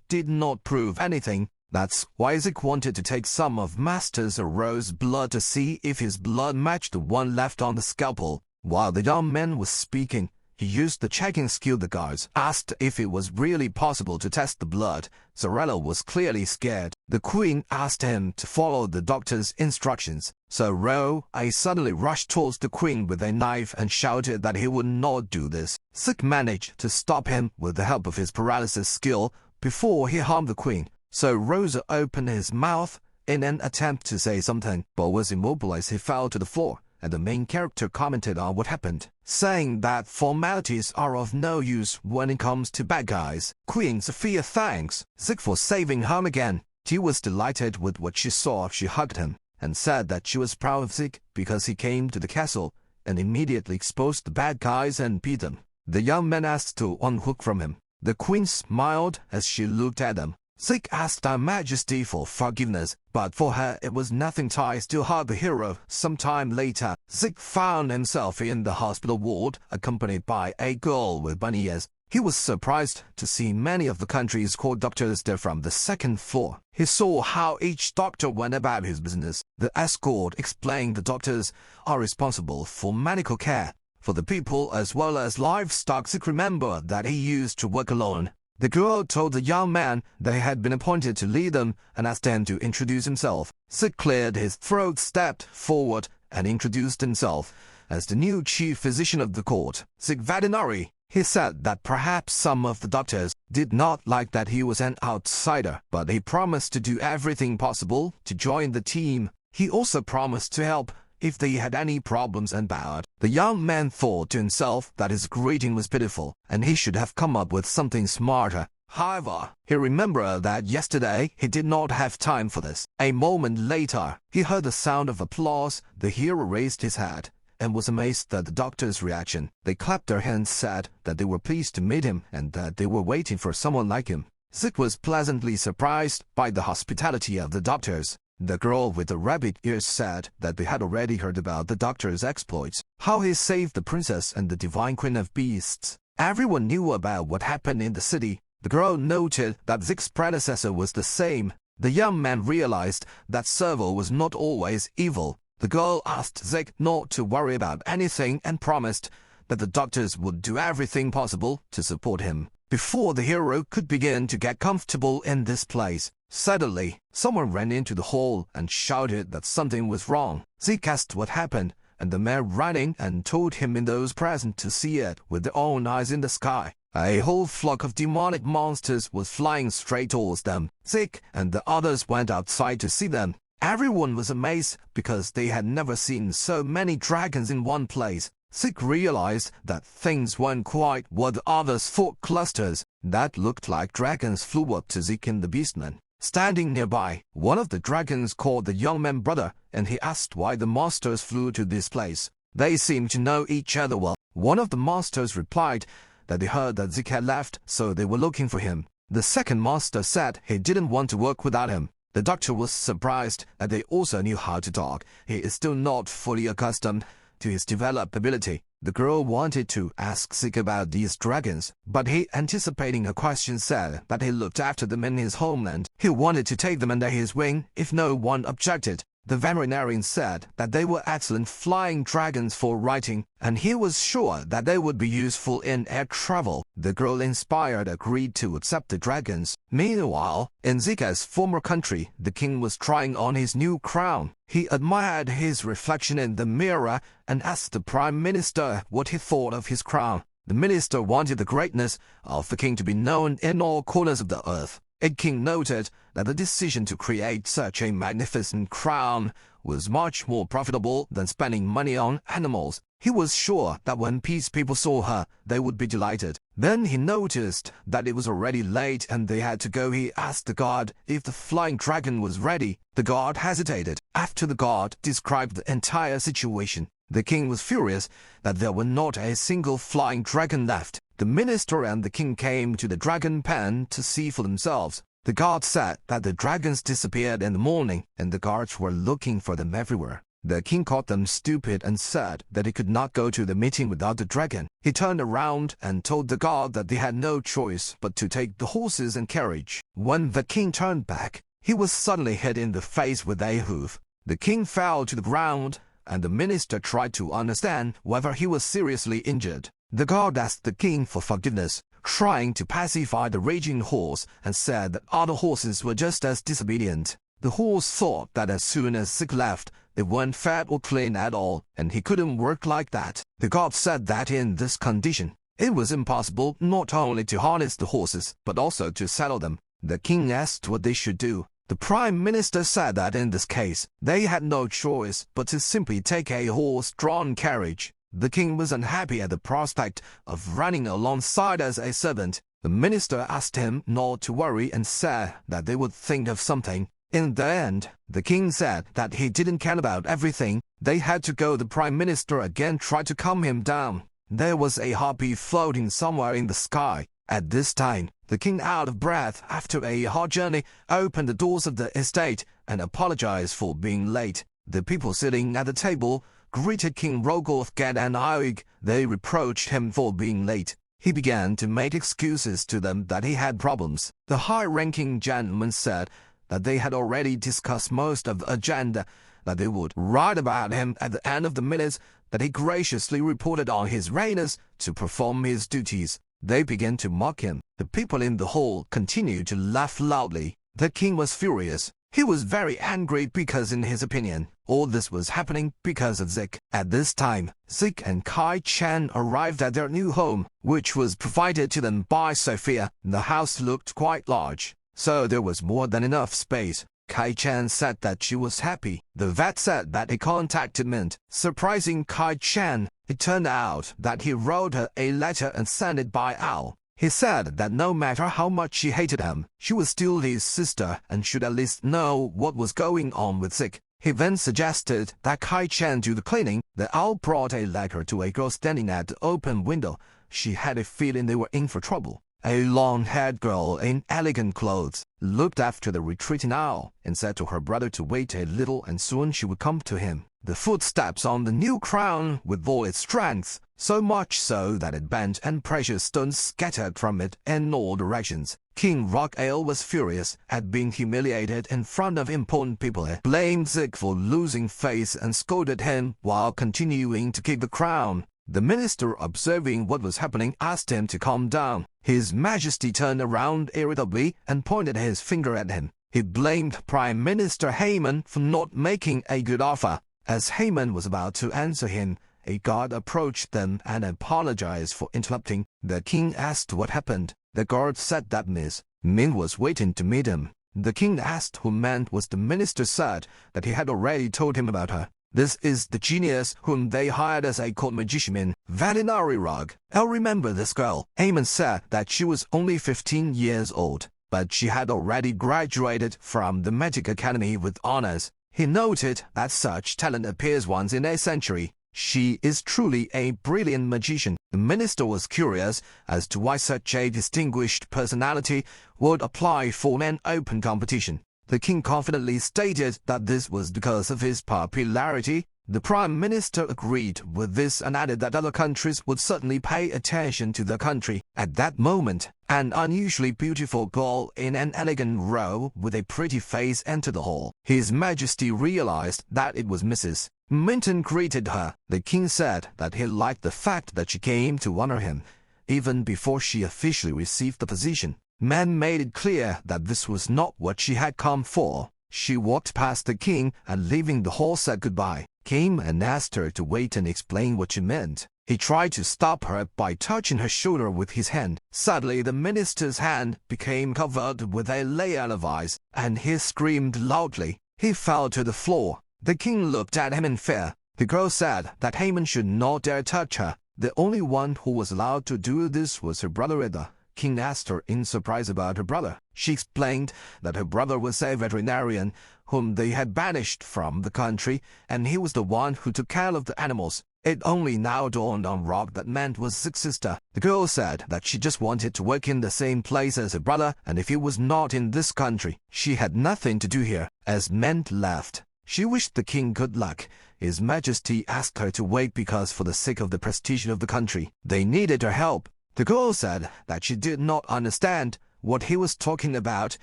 did not prove anything. That's why Zeke wanted to take some of Master Enro's blood to see if his blood matched the one left on the scalpel. While the young man was speaking, he used the checking skill. The guards asked if it was really possible to test the blood. Zorello was clearly scared. The queen asked him to follow the doctor's instructions. So I suddenly rushed towards the queen with a knife and shouted that he would not do this. Zeke managed to stop him with the help of his paralysis skill before he harmed the queen. So Rosa opened his mouth in an attempt to say something, but was immobilized. He fell to the floor, and the main character commented on what happened, saying that formalities are of no use when it comes to bad guys. Queen Sophia thanks Zeke for saving him again. She was delighted with what she saw. She hugged him and said that she was proud of Zeke because he came to the castle and immediately exposed the bad guys and beat them. The young man asked to unhook from him. The queen smiled as she looked at them. Zeke asked Her Majesty for forgiveness, but for her it was nothing. Ties to hurt the hero. Sometime later, Zeke found himself in the hospital ward, accompanied by a girl with bunny ears. He was surprised to see many of the country's court doctors there from the second floor. He saw how each doctor went about his business. The escort explained the doctors are responsible for medical care for the people as well as livestock. Zeke remembered that he used to work alone. The girl told the young man that he had been appointed to lead them and asked him to introduce himself. Zeke cleared his throat, stepped forward, and introduced himself as the new chief physician of the court, Zeke Veterinary. He said that perhaps some of the doctors did not like that he was an outsider, but he promised to do everything possible to join the team. He also promised to help if they had any problems and bad. The young man thought to himself that his greeting was pitiful, and he should have come up with something smarter. However, he remembered that yesterday he did not have time for this. A moment later, he heard the sound of applause. The hero raised his head and was amazed at the doctor's reaction. They clapped their hands, said that they were pleased to meet him and that they were waiting for someone like him. Zeke was pleasantly surprised by the hospitality of the doctors. The girl with the rabbit ears said that they had already heard about the doctor's exploits, how he saved the princess and the divine queen of beasts. Everyone knew about what happened in the city. The girl noted that Zeke's predecessor was the same. The young man realized that Servo was not always evil. The girl asked Zeke not to worry about anything and promised that the doctors would do everything possible to support him. Before the hero could begin to get comfortable in this place, suddenly, someone ran into the hall and shouted that something was wrong. Zeke asked what happened, and the man running and told him in those present to see it with their own eyes in the sky. A whole flock of demonic monsters was flying straight towards them. Zeke and the others went outside to see them. Everyone was amazed because they had never seen so many dragons in one place. Zeke realized that things weren't quite what the others thought. Clusters that looked like dragons flew up to Zeke and the Beastmen. Standing nearby, one of the dragons called the young man brother, and he asked why the monsters flew to this place. They seemed to know each other well. One of the monsters replied that they heard that Zeke had left, so they were looking for him. The second monster said he didn't want to work without him. The doctor was surprised that they also knew how to talk. He is still not fully accustomed to his developed ability. The girl wanted to ask Zeke about these dragons, but he, anticipating her question, said that he looked after them in his homeland. He wanted to take them under his wing if no one objected. The veterinarian said that they were excellent flying dragons for riding, and he was sure that they would be useful in air travel. The girl, inspired, agreed to accept the dragons. Meanwhile, in Zeke's former country, the king was trying on his new crown. He admired his reflection in the mirror and asked the prime minister what he thought of his crown. The minister wanted the greatness of the king to be known in all corners of the earth. A king noted that the decision to create such a magnificent crown was much more profitable than spending money on animals. He was sure that when peace people saw her, they would be delighted. Then he noticed that it was already late and they had to go. He asked the guard if the flying dragon was ready. The guard hesitated. After the guard described the entire situation, the king was furious that there were not a single flying dragon left. The minister and the king came to the dragon pen to see for themselves. The guard said that the dragons disappeared in the morning, and the guards were looking for them everywhere. The king called them stupid and said that he could not go to the meeting without the dragon. He turned around and told the guard that they had no choice but to take the horses and carriage. When the king turned back, he was suddenly hit in the face with a hoof. The king fell to the ground and the minister tried to understand whether he was seriously injured. The guard asked the king for forgiveness, trying to pacify the raging horse, and said that other horses were just as disobedient. The horse thought that as soon as Zeke left, they weren't fed or clean at all, and he couldn't work like that. The guard said that in this condition, it was impossible not only to harness the horses, but also to saddle them. The king asked what they should do. The prime minister said that in this case, they had no choice but to simply take a horse-drawn carriage. The king was unhappy at the prospect of running alongside as a servant. The minister asked him not to worry and said that they would think of something. In the end, the king said that he didn't care about everything. They had to go. The prime minister again tried to calm him down. There was a harpy floating somewhere in the sky. At this time, the king, out of breath after a hard journey, opened the doors of the estate and apologized for being late. The people sitting at the table greeted King Rogoth Gad and Aig. They reproached him for being late. He began to make excuses to them that he had problems. The high-ranking gentleman said that they had already discussed most of the agenda, that they would write about him at the end of the minutes, that he graciously reported on his readiness to perform his duties. They began to mock him. The people in the hall continued to laugh loudly. The king was furious. He was very angry because, in his opinion, all this was happening because of Zeke. At this time, Zeke and Kai Chan arrived at their new home, which was provided to them by Sophia. The house looked quite large, so there was more than enough space. Kai Chan said that she was happy. The vet said that he contacted Mint, surprising Kai Chan. It turned out that he wrote her a letter and sent it by Owl. He said that no matter how much she hated him, she was still his sister and should at least know what was going on with Zeke. He then suggested that Kai Chan do the cleaning. The Owl brought a letter to a girl standing at the open window. She had a feeling they were in for trouble. A long-haired girl in elegant clothes looked after the retreating owl and said to her brother to wait a little and soon she would come to him. The footsteps on the new crown with all its strength, so much so that it bent and precious stones scattered from it in all directions. King Rock-Ale was furious at being humiliated in front of important people. He blamed Zeke for losing face and scolded him while continuing to keep the crown. The minister, observing what was happening, asked him to calm down. His Majesty turned around irritably and pointed his finger at him. He blamed Prime Minister Haman for not making a good offer. As Haman was about to answer him, a guard approached them and apologized for interrupting. The king asked what happened. The guard said that Miss Min was waiting to meet him. The king asked who meant was. The minister said that he had already told him about her. This is the genius whom they hired as a court magician, veterinarian. I'll remember this girl. Haman said that she was only 15 years old, but she had already graduated from the Magic Academy with honors. He noted that such talent appears once in a century. She is truly a brilliant magician. The minister was curious as to why such a distinguished personality would apply for an open competition. The king confidently stated that this was because of his popularity. The prime minister agreed with this and added that other countries would certainly pay attention to the country. At that moment, an unusually beautiful girl in an elegant robe with a pretty face entered the hall. His Majesty realized that it was Mrs. Minton greeted her. The king said that he liked the fact that she came to honor him, even before she officially received the position. Man made it clear that this was not what she had come for. She walked past the king and, leaving the hall, said goodbye. Came and asked her to wait and explain what she meant. He tried to stop her by touching her shoulder with his hand. Suddenly, the minister's hand became covered with a layer of ice, and he screamed loudly. He fell to the floor. The king looked at him in fear. The girl said that Haman should not dare touch her. The only one who was allowed to do this was her brother Ida. King asked her in surprise about her brother. She explained that her brother was a veterinarian whom they had banished from the country, and he was the one who took care of the animals. It only now dawned on Rock that Ment was Zeke's sister. The girl said that she just wanted to work in the same place as her brother, and if he was not in this country, she had nothing to do here. As Ment left, she wished the king good luck. His Majesty asked her to wait because, for the sake of the prestige of the country, they needed her help. The girl said that she did not understand, what he was talking about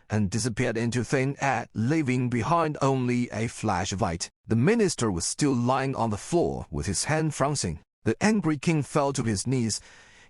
and disappeared into thin air, leaving behind only a flash of light. The minister was still lying on the floor with his hand frowning. The angry king fell to his knees.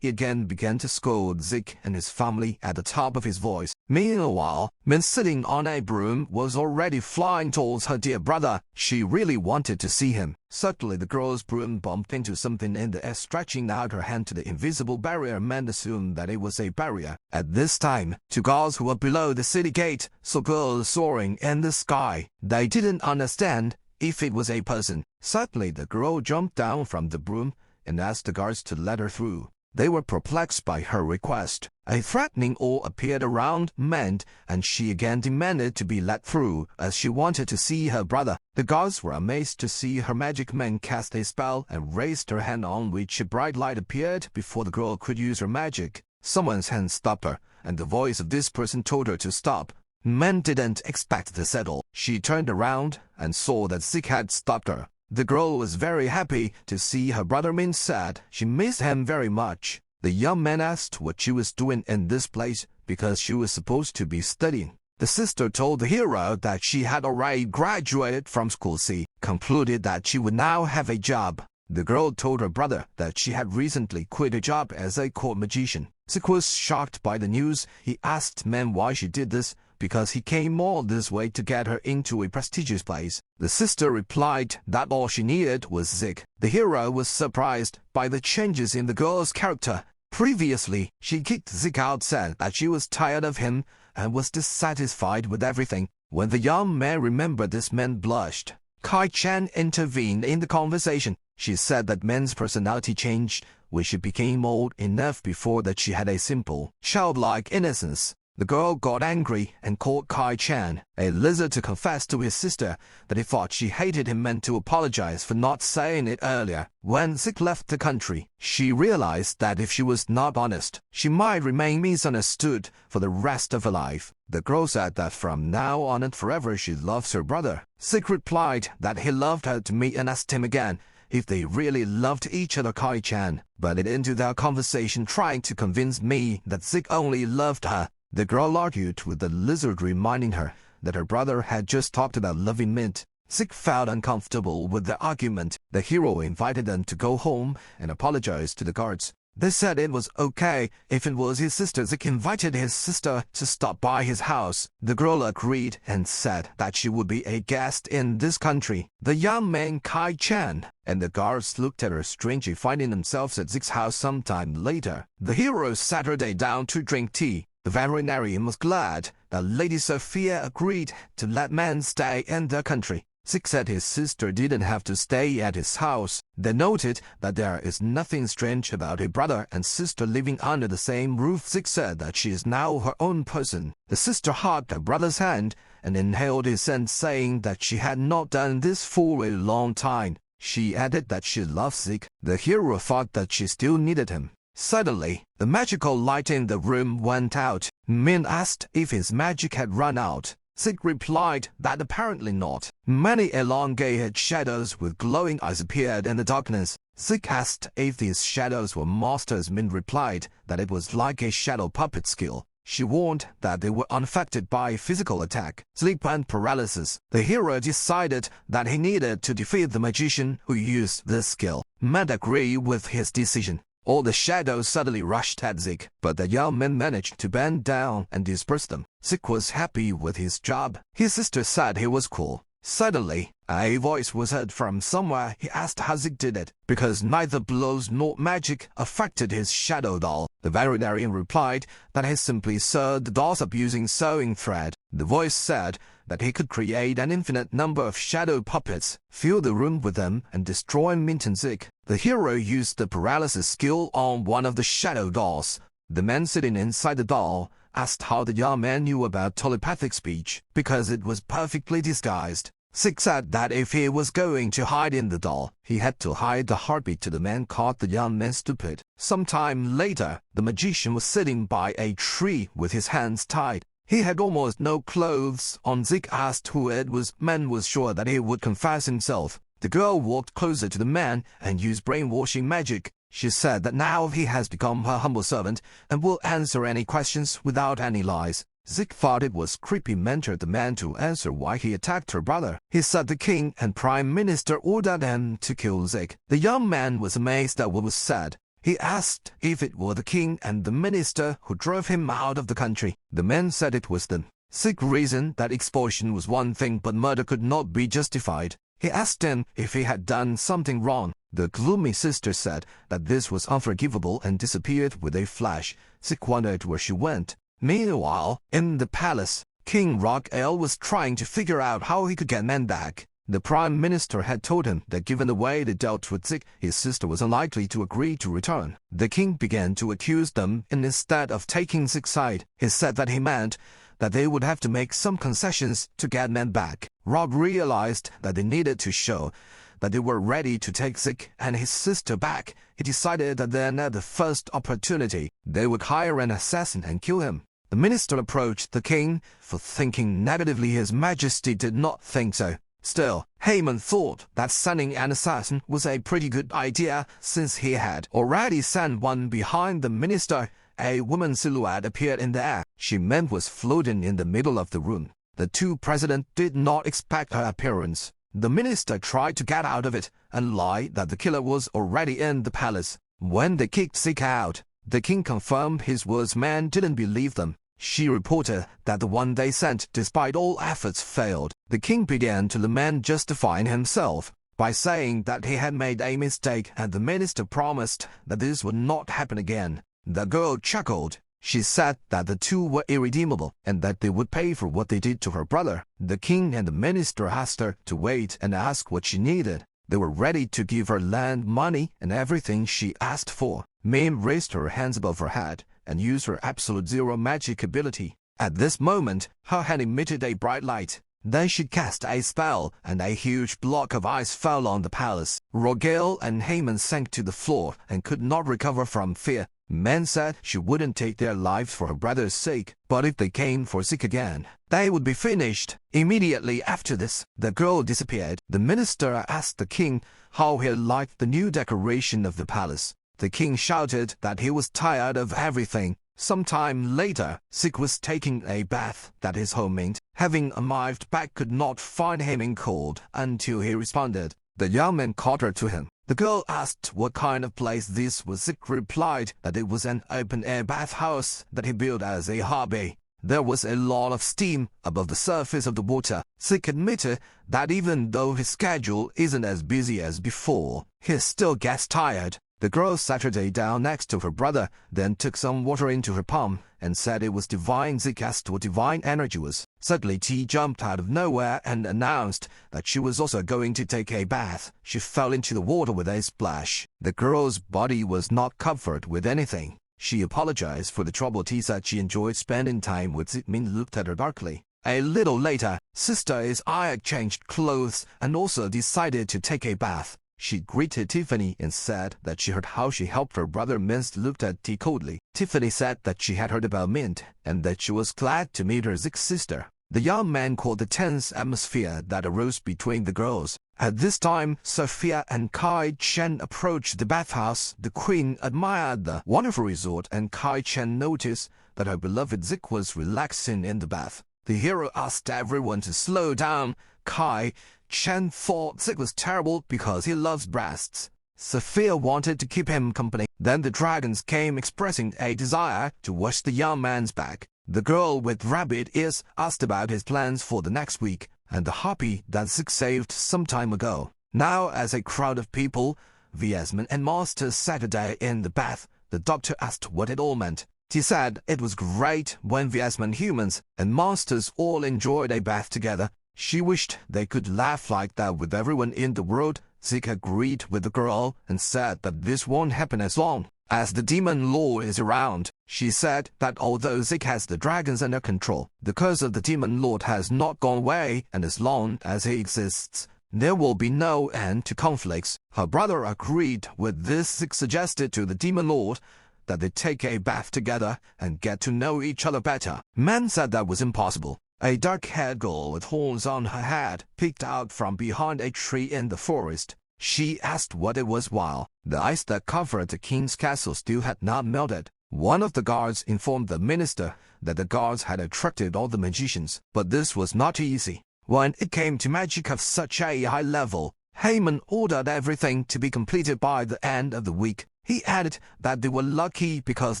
He again began to scold Zeke and his family at the top of his voice. Meanwhile, Min, sitting on a broom, was already flying towards her dear brother. She really wanted to see him. Suddenly, the girl's broom bumped into something in the air. Stretching out her hand to the invisible barrier, Min assumed that it was a barrier. At this time, two guards who were below the city gate saw girls soaring in the sky. They didn't understand if it was a person. Suddenly, the girl jumped down from the broom and asked the guards to let her through. They were perplexed by her request. A threatening awe appeared around Min, and she again demanded to be let through, as she wanted to see her brother. The guards were amazed to see her magic man cast a spell and raised her hand, on which a bright light appeared before the girl could use her magic. Someone's hand stopped her, and the voice of this person told her to stop. Min didn't expect this at all. She turned around and saw that Zeke had stopped her. The girl was very happy to see her brother. Min said she missed him very much. The young man asked what she was doing in this place, because she was supposed to be studying. The sister told the hero that she had already graduated from school. She concluded that she would now have a job. The girl told her brother that she had recently quit a job as a court magician. Zeke was shocked by the news. He asked Min why she did this, because he came all this way to get her into a prestigious place. The sister replied that all she needed was Zeke. The hero was surprised by the changes in the girl's character. Previously, she kicked Zeke out, said that she was tired of him and was dissatisfied with everything. When the young man remembered this, man blushed. Kai-chan intervened in the conversation. She said that Min's personality changed when she became old enough before that she had a simple, childlike innocence. The girl got angry and called Kai-chan a lizard to confess to his sister that he thought she hated him and to apologize for not saying it earlier. When Zeke left the country, she realized that if she was not honest, she might remain misunderstood for the rest of her life. The girl said that from now on and forever she loves her brother. Zeke replied that he loved her to meet and asked him again if they really loved each other. Kai-chan butted into their conversation, trying to convince me that Zeke only loved her. The girl argued with the lizard, reminding her that her brother had just talked about loving Mint. Zeke felt uncomfortable with the argument. The hero invited them to go home and apologized to the guards. They said it was okay if it was his sister. Zeke invited his sister to stop by his house. The girl agreed and said that she would be a guest in this country. The young man Kai-chan and the guards looked at her strangely, finding themselves at Zeke's house sometime later. The hero sat her down to drink tea. The veterinarian was glad that Lady Sophia agreed to let men stay in their country. Zeke said his sister didn't have to stay at his house. They noted that there is nothing strange about a brother and sister living under the same roof. Zeke said that she is now her own person. The sister hugged her brother's hand and inhaled his scent, saying that she had not done this for a long time. She added that she loved Zeke. The hero thought that she still needed him. Suddenly, the magical light in the room went out. Min asked if his magic had run out. Zeke replied that apparently not. Many elongated shadows with glowing eyes appeared in the darkness. Zeke asked if these shadows were monsters. Min replied that it was like a shadow puppet skill. She warned that they were unaffected by physical attack, sleep, and paralysis. The hero decided that he needed to defeat the magician who used this skill. Min agreed with his decision. All the shadows suddenly rushed at Zeke, but the young man managed to bend down and disperse them. Zeke was happy with his job. His sister said he was cool. Suddenly, a voice was heard from somewhere. He asked how Zeke did it, because neither blows nor magic affected his shadow doll. The veterinarian replied that he simply sewed the dolls up using sewing thread. The voice said that he could create an infinite number of shadow puppets, fill the room with them, and destroy Mint and Zeke. The hero used the paralysis skill on one of the shadow dolls. The man sitting inside the doll asked how the young man knew about telepathic speech, because it was perfectly disguised. Zeke said that if he was going to hide in the doll, he had to hide the heartbeat. The man called the young man stupid. Sometime later, the magician was sitting by a tree with his hands tied. He had almost no clothes on. Zeke asked who it was. Man was sure that he would confess himself. The girl walked closer to the man and used brainwashing magic. She said that now he has become her humble servant and will answer any questions without any lies. Zeke thought it was creepy mentored the man to answer why he attacked her brother. He said the king and prime minister ordered him to kill Zeke. The young man was amazed at what was said. He asked if it were the king and the minister who drove him out of the country. The men said it was them. Zeke reasoned that expulsion was one thing, but murder could not be justified. He asked him if he had done something wrong. The gloomy sister said that this was unforgivable and disappeared with a flash. Zeke wondered where she went. Meanwhile, in the palace, King Rock-Ale was trying to figure out how he could get men back. The prime minister had told him that given the way they dealt with Zeke, his sister was unlikely to agree to return. The king began to accuse them, and instead of taking Zeke's side, he said that he meant that they would have to make some concessions to get men back. Rob realized that they needed to show that they were ready to take Zeke and his sister back. He decided that then at the first opportunity, they would hire an assassin and kill him. The minister approached the king for thinking negatively. His Majesty did not think so. Still, Haman thought that sending an assassin was a pretty good idea since he had already sent one behind the minister. A woman's silhouette appeared in the air. She was floating in the middle of the room. The two presidents did not expect her appearance. The minister tried to get out of it and lie that the killer was already in the palace. When they kicked Zeke out, the king confirmed his words. Man didn't believe them. She reported that the one they sent, despite all efforts, failed. The king began to lament, justifying himself by saying that he had made a mistake, and the minister promised that this would not happen again. The girl chuckled. She said that the two were irredeemable and that they would pay for what they did to her brother. The king and the minister asked her to wait and ask what she needed. They were ready to give her land, money, and everything she asked for. Mame raised her hands above her head and used her absolute zero magic ability. At this moment, her hand emitted a bright light. Then she cast a spell, and a huge block of ice fell on the palace. Rock-Ale and Haman sank to the floor and could not recover from fear. Men said she wouldn't take their lives for her brother's sake, but if they came for Zeke again, they would be finished. Immediately after this, the girl disappeared. The minister asked the king how he liked the new decoration of the palace. The king shouted that he was tired of everything. Sometime later, Zeke was taking a bath that his homemade. Having arrived back, could not find him in cold until he responded. The young man called her to him. The girl asked what kind of place this was. Zeke replied that it was an open-air bathhouse that he built as a hobby. There was a lot of steam above the surface of the water. Zeke admitted that even though his schedule isn't as busy as before, he still gets tired. The girl sat her down next to her brother, then took some water into her palm and said it was divine. Zeke asked what divine energy was. Suddenly, T jumped out of nowhere and announced that she was also going to take a bath. She fell into the water with a splash. The girl's body was not covered with anything. She apologized for the trouble. T said she enjoyed spending time with Zeke. Min looked at her darkly. A little later, Sister Aya changed clothes and also decided to take a bath. She greeted Tiffany and said that she heard how she helped her brother. Mint looked at T coldly. Tiffany said that she had heard about Mint and that she was glad to meet her Zeke's sister. The young man called the tense atmosphere that arose between the girls. At this time, Sophia and Kai Chen approached the bathhouse. The queen admired the wonderful resort, and Kai Chen noticed that her beloved Zeke was relaxing in the bath. The hero asked everyone to slow down. Kai Chen thought Zeke was terrible because he loves breasts. Sophia wanted to keep him company. Then the dragons came, expressing a desire to wash the young man's back. The girl with rabbit ears asked about his plans for the next week and the harpy that Zeke saved some time ago. Now, as a crowd of people, Beastmen and masters sat in the bath, the doctor asked what it all meant. He said it was great when Beastmen, humans, and masters all enjoyed a bath together. She wished they could laugh like that with everyone in the world. Zeke agreed with the girl and said that this won't happen as long as the demon lord is around. She said that although Zeke has the dragons under control, the curse of the demon lord has not gone away, and as long as he exists, there will be no end to conflicts. Her brother agreed with this. Zeke suggested to the demon lord that they take a bath together and get to know each other better. Man said that was impossible. A dark-haired girl with horns on her head peeked out from behind a tree in the forest. She asked what it was while the ice that covered the king's castle still had not melted. One of the guards informed the minister that the guards had attracted all the magicians, but this was not easy. When it came to magic of such a high level, Haman ordered everything to be completed by the end of the week. He added that they were lucky because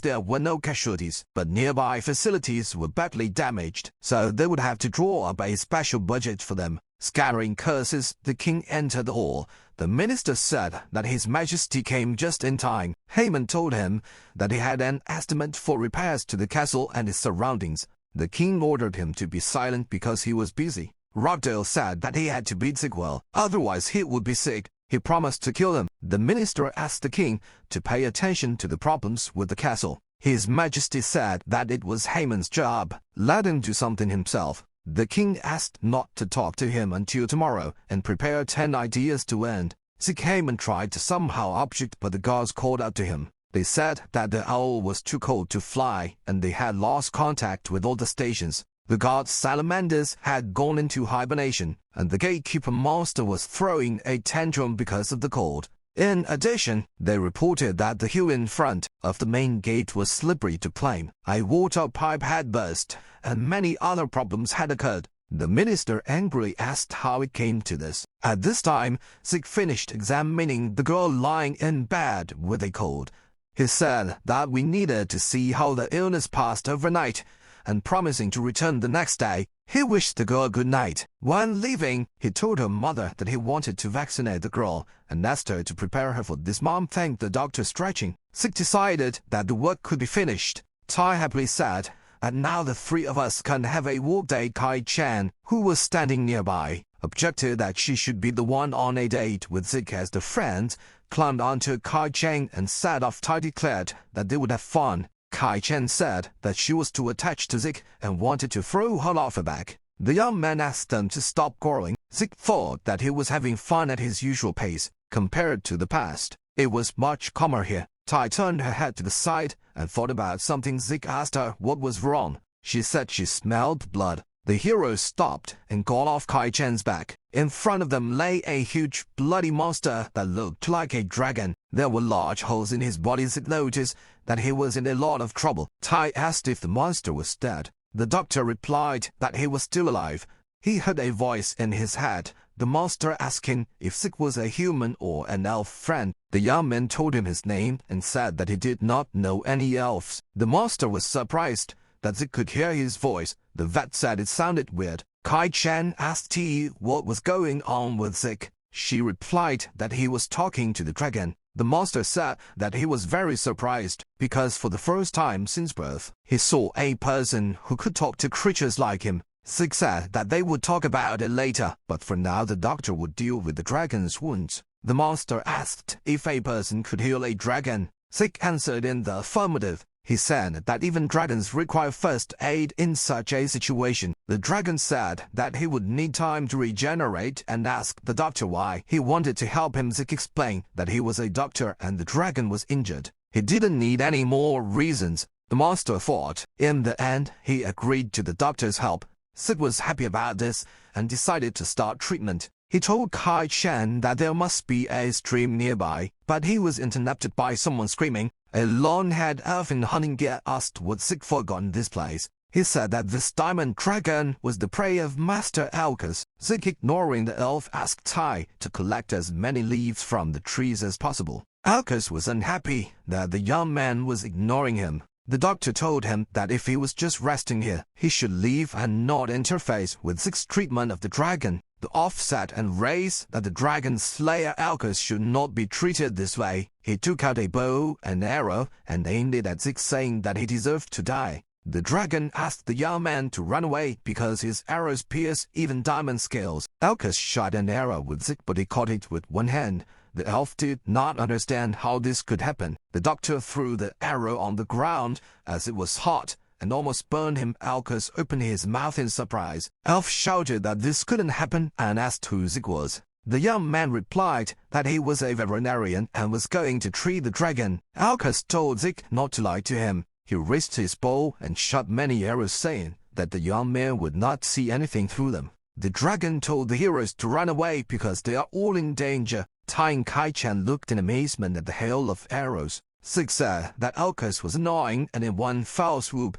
there were no casualties, but nearby facilities were badly damaged, so they would have to draw up a special budget for them. Scattering curses, the king entered the hall. The minister said that His Majesty came just in time. Haman told him that he had an estimate for repairs to the castle and its surroundings. The king ordered him to be silent because he was busy. Rockdale said that he had to beat Zeke well, otherwise he would be sick. He promised to kill him. The minister asked the king to pay attention to the problems with the castle. His Majesty said that it was Haman's job. Let him do something himself. The king asked not to talk to him until tomorrow and prepare 10 ideas to end. Zeke Haman tried to somehow object, but the guards called out to him. They said that the owl was too cold to fly and they had lost contact with all the stations. The guard's salamanders had gone into hibernation, and the gatekeeper monster was throwing a tantrum because of the cold. In addition, they reported that the hill in front of the main gate was slippery to climb. A water pipe had burst, and many other problems had occurred. The minister angrily asked how it came to this. At this time, Zeke finished examining the girl lying in bed with a cold. He said that we needed to see how the illness passed overnight, and promising to return the next day, he wished the girl good night. When leaving, he told her mother that he wanted to vaccinate the girl and asked her to prepare her for this. Mom thanked the doctor stretching. Zeke decided that the work could be finished. Tai happily said that now the three of us can have a walk day. Kai-chan, who was standing nearby, objected that she should be the one on a date with Zeke as the friend, climbed onto Kai-chan and set off. Tai declared that they would have fun. Kai-chan said that she was too attached to Zeke and wanted to throw her off her back. The young man asked them to stop quarreling. Zeke thought that he was having fun at his usual pace. Compared to the past, it was much calmer here. Tai turned her head to the side and thought about something. Zeke asked her what was wrong. She said she smelled blood. The heroes stopped and got off Kai-chan's back. In front of them lay a huge bloody monster that looked like a dragon. There were large holes in his body. Zeke noticed that he was in a lot of trouble. Tai asked if the monster was dead. The doctor replied that he was still alive. He heard a voice in his head, the monster asking if Zeke was a human or an elf friend. The young man told him his name and said that he did not know any elves. The monster was surprised that Zeke could hear his voice. The vet said it sounded weird. Kai-chan asked T what was going on with Zeke. She replied that he was talking to the dragon. The monster said that he was very surprised because for the first time since birth, he saw a person who could talk to creatures like him. Zeke said that they would talk about it later, but for now the doctor would deal with the dragon's wounds. The monster asked if a person could heal a dragon. Zeke answered in the affirmative. He said that even dragons require first aid in such a situation. The dragon said that he would need time to regenerate and asked the doctor why he wanted to help him. Zeke explained that he was a doctor and the dragon was injured. He didn't need any more reasons. The monster thought. In the end, he agreed to the doctor's help. Zeke was happy about this and decided to start treatment. He told Kai-chan that there must be a stream nearby, but he was interrupted by someone screaming. A long-haired elf in hunting gear asked what Zeke forgot in this place. He said that this diamond dragon was the prey of Master Alcus. Zeke, ignoring the elf, asked Tai to collect as many leaves from the trees as possible. Alcus was unhappy that the young man was ignoring him. The doctor told him that if he was just resting here, he should leave and not interface with Zeke's treatment of the dragon. The elf said and raised that the dragon slayer Alcus should not be treated this way. He took out a bow and arrow and aimed it at Zeke, saying that he deserved to die. The dragon asked the young man to run away because his arrows pierce even diamond scales. Alcus shot an arrow with Zeke, but he caught it with one hand. The elf did not understand how this could happen. The doctor threw the arrow on the ground as it was hot and almost burned him. Alcus opened his mouth in surprise. Elf shouted that this couldn't happen and asked who Zeke was. The young man replied that he was a veterinarian and was going to treat the dragon. Alcus told Zeke not to lie to him. He raised his bow and shot many arrows, saying that the young man would not see anything through them. The dragon told the heroes to run away because they are all in danger. Tying Kai-chan looked in amazement at the hail of arrows. Zeke said that Elkas was annoying, and in one foul swoop,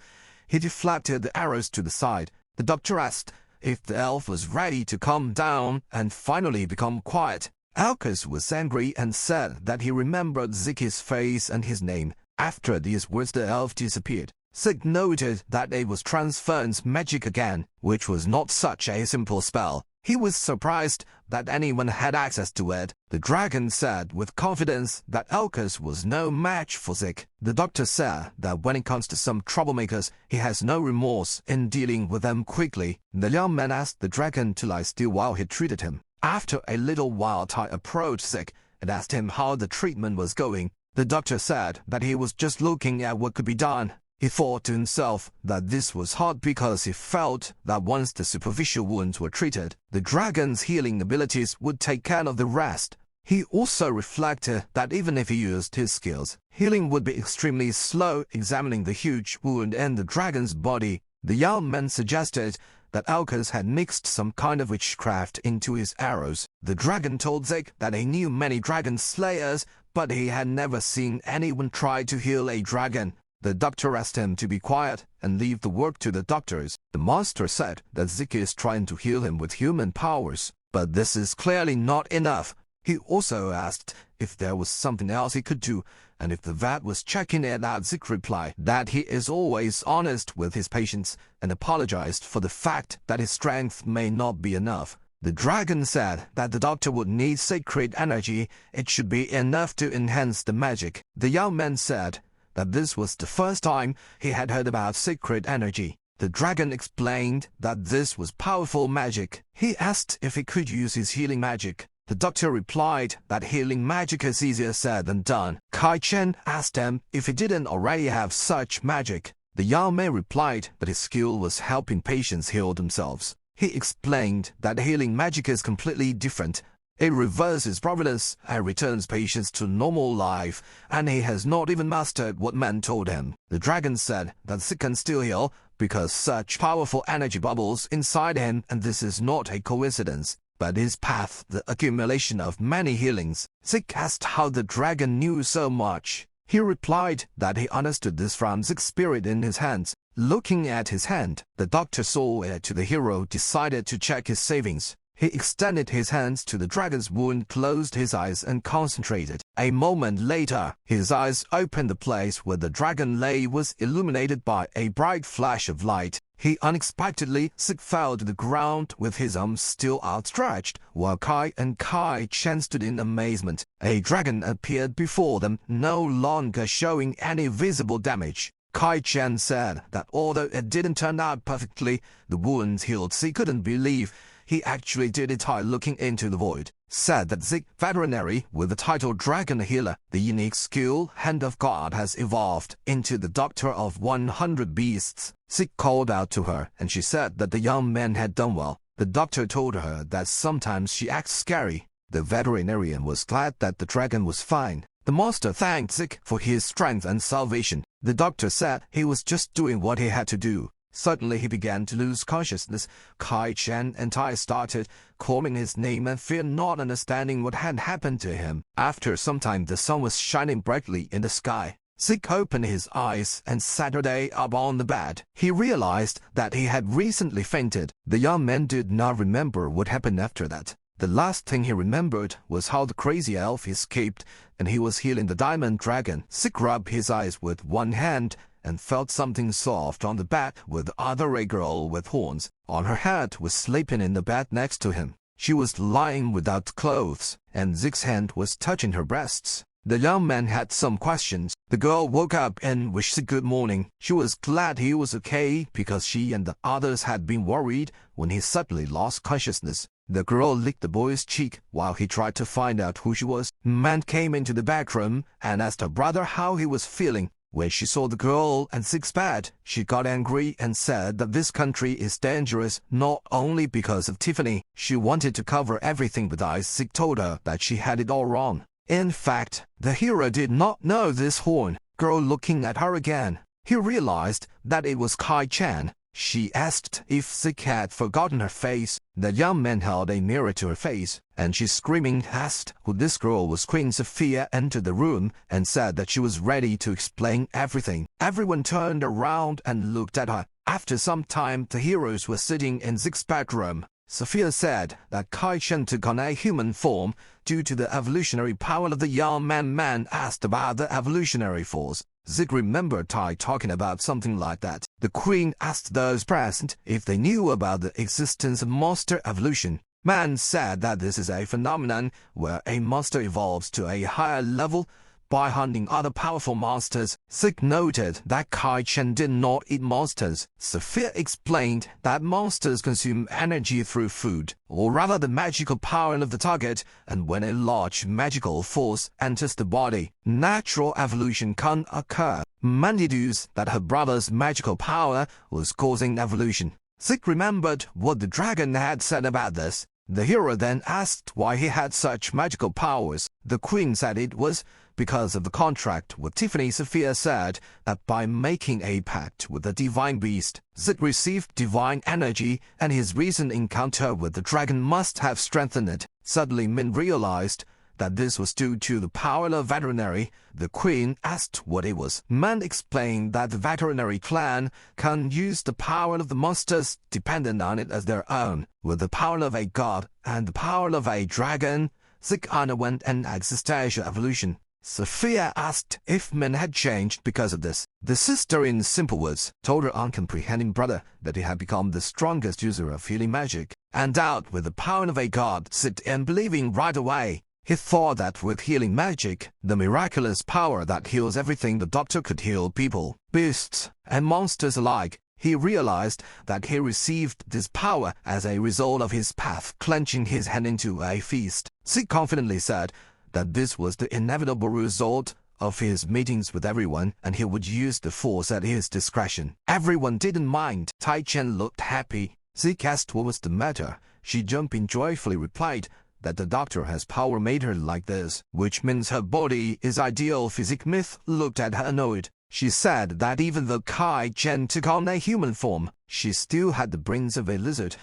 he deflected the arrows to the side. The doctor asked if the elf was ready to calm down and finally become quiet. Elkas was angry and said that he remembered Zeke's face and his name. After these words, the elf disappeared. Zeke noted that it was transference magic again, which was not such a simple spell. He was surprised that anyone had access to it. The dragon said with confidence that Elkas was no match for Zeke. The doctor said that when it comes to some troublemakers, he has no remorse in dealing with them quickly. The young man asked the dragon to lie still while he treated him. After a little while, Tai approached Zeke and asked him how the treatment was going. The doctor said that he was just looking at what could be done. He thought to himself that this was hard because he felt that once the superficial wounds were treated, the dragon's healing abilities would take care of the rest. He also reflected that even if he used his skills, healing would be extremely slow. Examining the huge wound in the dragon's body, the young man suggested that Elkas had mixed some kind of witchcraft into his arrows. The dragon told Zeke that he knew many dragon slayers, but he had never seen anyone try to heal a dragon. The doctor asked him to be quiet and leave the work to the doctors. The monster said that Zeke is trying to heal him with human powers, but this is clearly not enough. He also asked if there was something else he could do, and if the vet was checking it out. Zeke replied that he is always honest with his patients and apologized for the fact that his strength may not be enough. The dragon said that the doctor would need sacred energy. It should be enough to enhance the magic. The young man said that this was the first time he had heard about sacred energy. The dragon explained that this was powerful magic. He asked if he could use his healing magic. The doctor replied that healing magic is easier said than done. Kai-chan asked him if he didn't already have such magic. The young man replied that his skill was helping patients heal themselves. He explained that healing magic is completely different. It reverses providence and returns patients to normal life, and he has not even mastered what man told him. The dragon said that Zeke can still heal because such powerful energy bubbles inside him, and this is not a coincidence, but his path, the accumulation of many healings. Zeke asked how the dragon knew so much. He replied that he understood this from Zeke's spirit in his hands. Looking at his hand, the doctor saw it to the hero decided to check his savings. He extended his hands to the dragon's wound, closed his eyes, and concentrated. A moment later, his eyes opened. The place where the dragon lay was illuminated by a bright flash of light. He unexpectedly fell to the ground with his arms still outstretched, while Kai and Kai-chan stood in amazement. A dragon appeared before them, no longer showing any visible damage. Kai-chan said that although it didn't turn out perfectly, the wounds healed. He couldn't believe he actually did it. Tai, looking into the void, said that Zeke, veterinary with the title Dragon Healer, the unique skill Hand of God, has evolved into the Doctor of 100 Beasts. Zeke called out to her, and she said that the young man had done well. The doctor told her that sometimes she acts scary. The veterinarian was glad that the dragon was fine. The monster thanked Zeke for his strength and salvation. The doctor said he was just doing what he had to do. Suddenly he began to lose consciousness. Kai-chan and Tai started calling his name and fear, not understanding what had happened to him. After some time, the sun was shining brightly in the sky. Zeke opened his eyes and sat up on the bed. He realized that he had recently fainted. The young man did not remember what happened after that. The last thing he remembered was how the crazy elf escaped and he was healing the diamond dragon. Zeke rubbed his eyes with one hand and felt something soft on the bed with the other. A girl with horns on her head was sleeping in the bed next to him. She was lying without clothes, and Zeke's hand was touching her breasts. The young man had some questions. The girl woke up and wished Zeke good morning. She was glad he was okay because she and the others had been worried when he suddenly lost consciousness. The girl licked the boy's cheek while he tried to find out who she was. Man came into the bedroom and asked her brother how he was feeling. When she saw the girl and Zeke's bed, she got angry and said that this country is dangerous not only because of Tiffany. She wanted to cover everything with ice. Zeke told her that she had it all wrong. In fact, the hero did not know this horn girl looking at her again. He realized that it was Kai-chan. She asked if Zeke had forgotten her face. The young man held a mirror to her face, and she screaming asked who this girl was. Queen Sophia entered the room and said that she was ready to explain everything. Everyone turned around and looked at her. After some time, the heroes were sitting in Zeke's bedroom. Sophia said that Kai Chen took on a human form due to the evolutionary power of the young man. Man asked about the evolutionary force. Zeke remembered Tai talking about something like that. The queen asked those present if they knew about the existence of monster evolution. Man said that this is a phenomenon where a monster evolves to a higher level by hunting other powerful monsters. Zeke noted that Kai Chen did not eat monsters. Sophia explained that monsters consume energy through food, or rather the magical power of the target, and when a large magical force enters the body, natural evolution can occur. Man deduced that her brother's magical power was causing evolution. Zeke remembered what the dragon had said about this. The hero then asked why he had such magical powers. The queen said it was because of the contract with Tiffany. Sophia said that by making a pact with the divine beast, Zeke received divine energy, and his recent encounter with the dragon must have strengthened it. Suddenly, Min realized that this was due to the power of veterinary. The queen asked what it was. Man explained that the veterinary clan can use the power of the monsters dependent on it as their own. With the power of a god and the power of a dragon, Zeke underwent an existential evolution. Sophia asked if men had changed because of this. The sister, in simple words, told her uncomprehending brother that he had become the strongest user of healing magic, endowed with the power of a god. Zeke and believing right away. He thought that with healing magic, the miraculous power that heals everything, the doctor could heal people, beasts, and monsters alike. He realized that he received this power as a result of his path, clenching his hand into a fist. Zeke confidently said that this was the inevitable result of his meetings with everyone, and he would use the force at his discretion. Everyone didn't mind. Tai Chen looked happy. Zeke asked what was the matter. She jumping joyfully replied that the doctor has power made her like this, which means her body is ideal. Physique Myth looked at her annoyed. She said that even though Kai Chen took on a human form, she still had the brains of a lizard,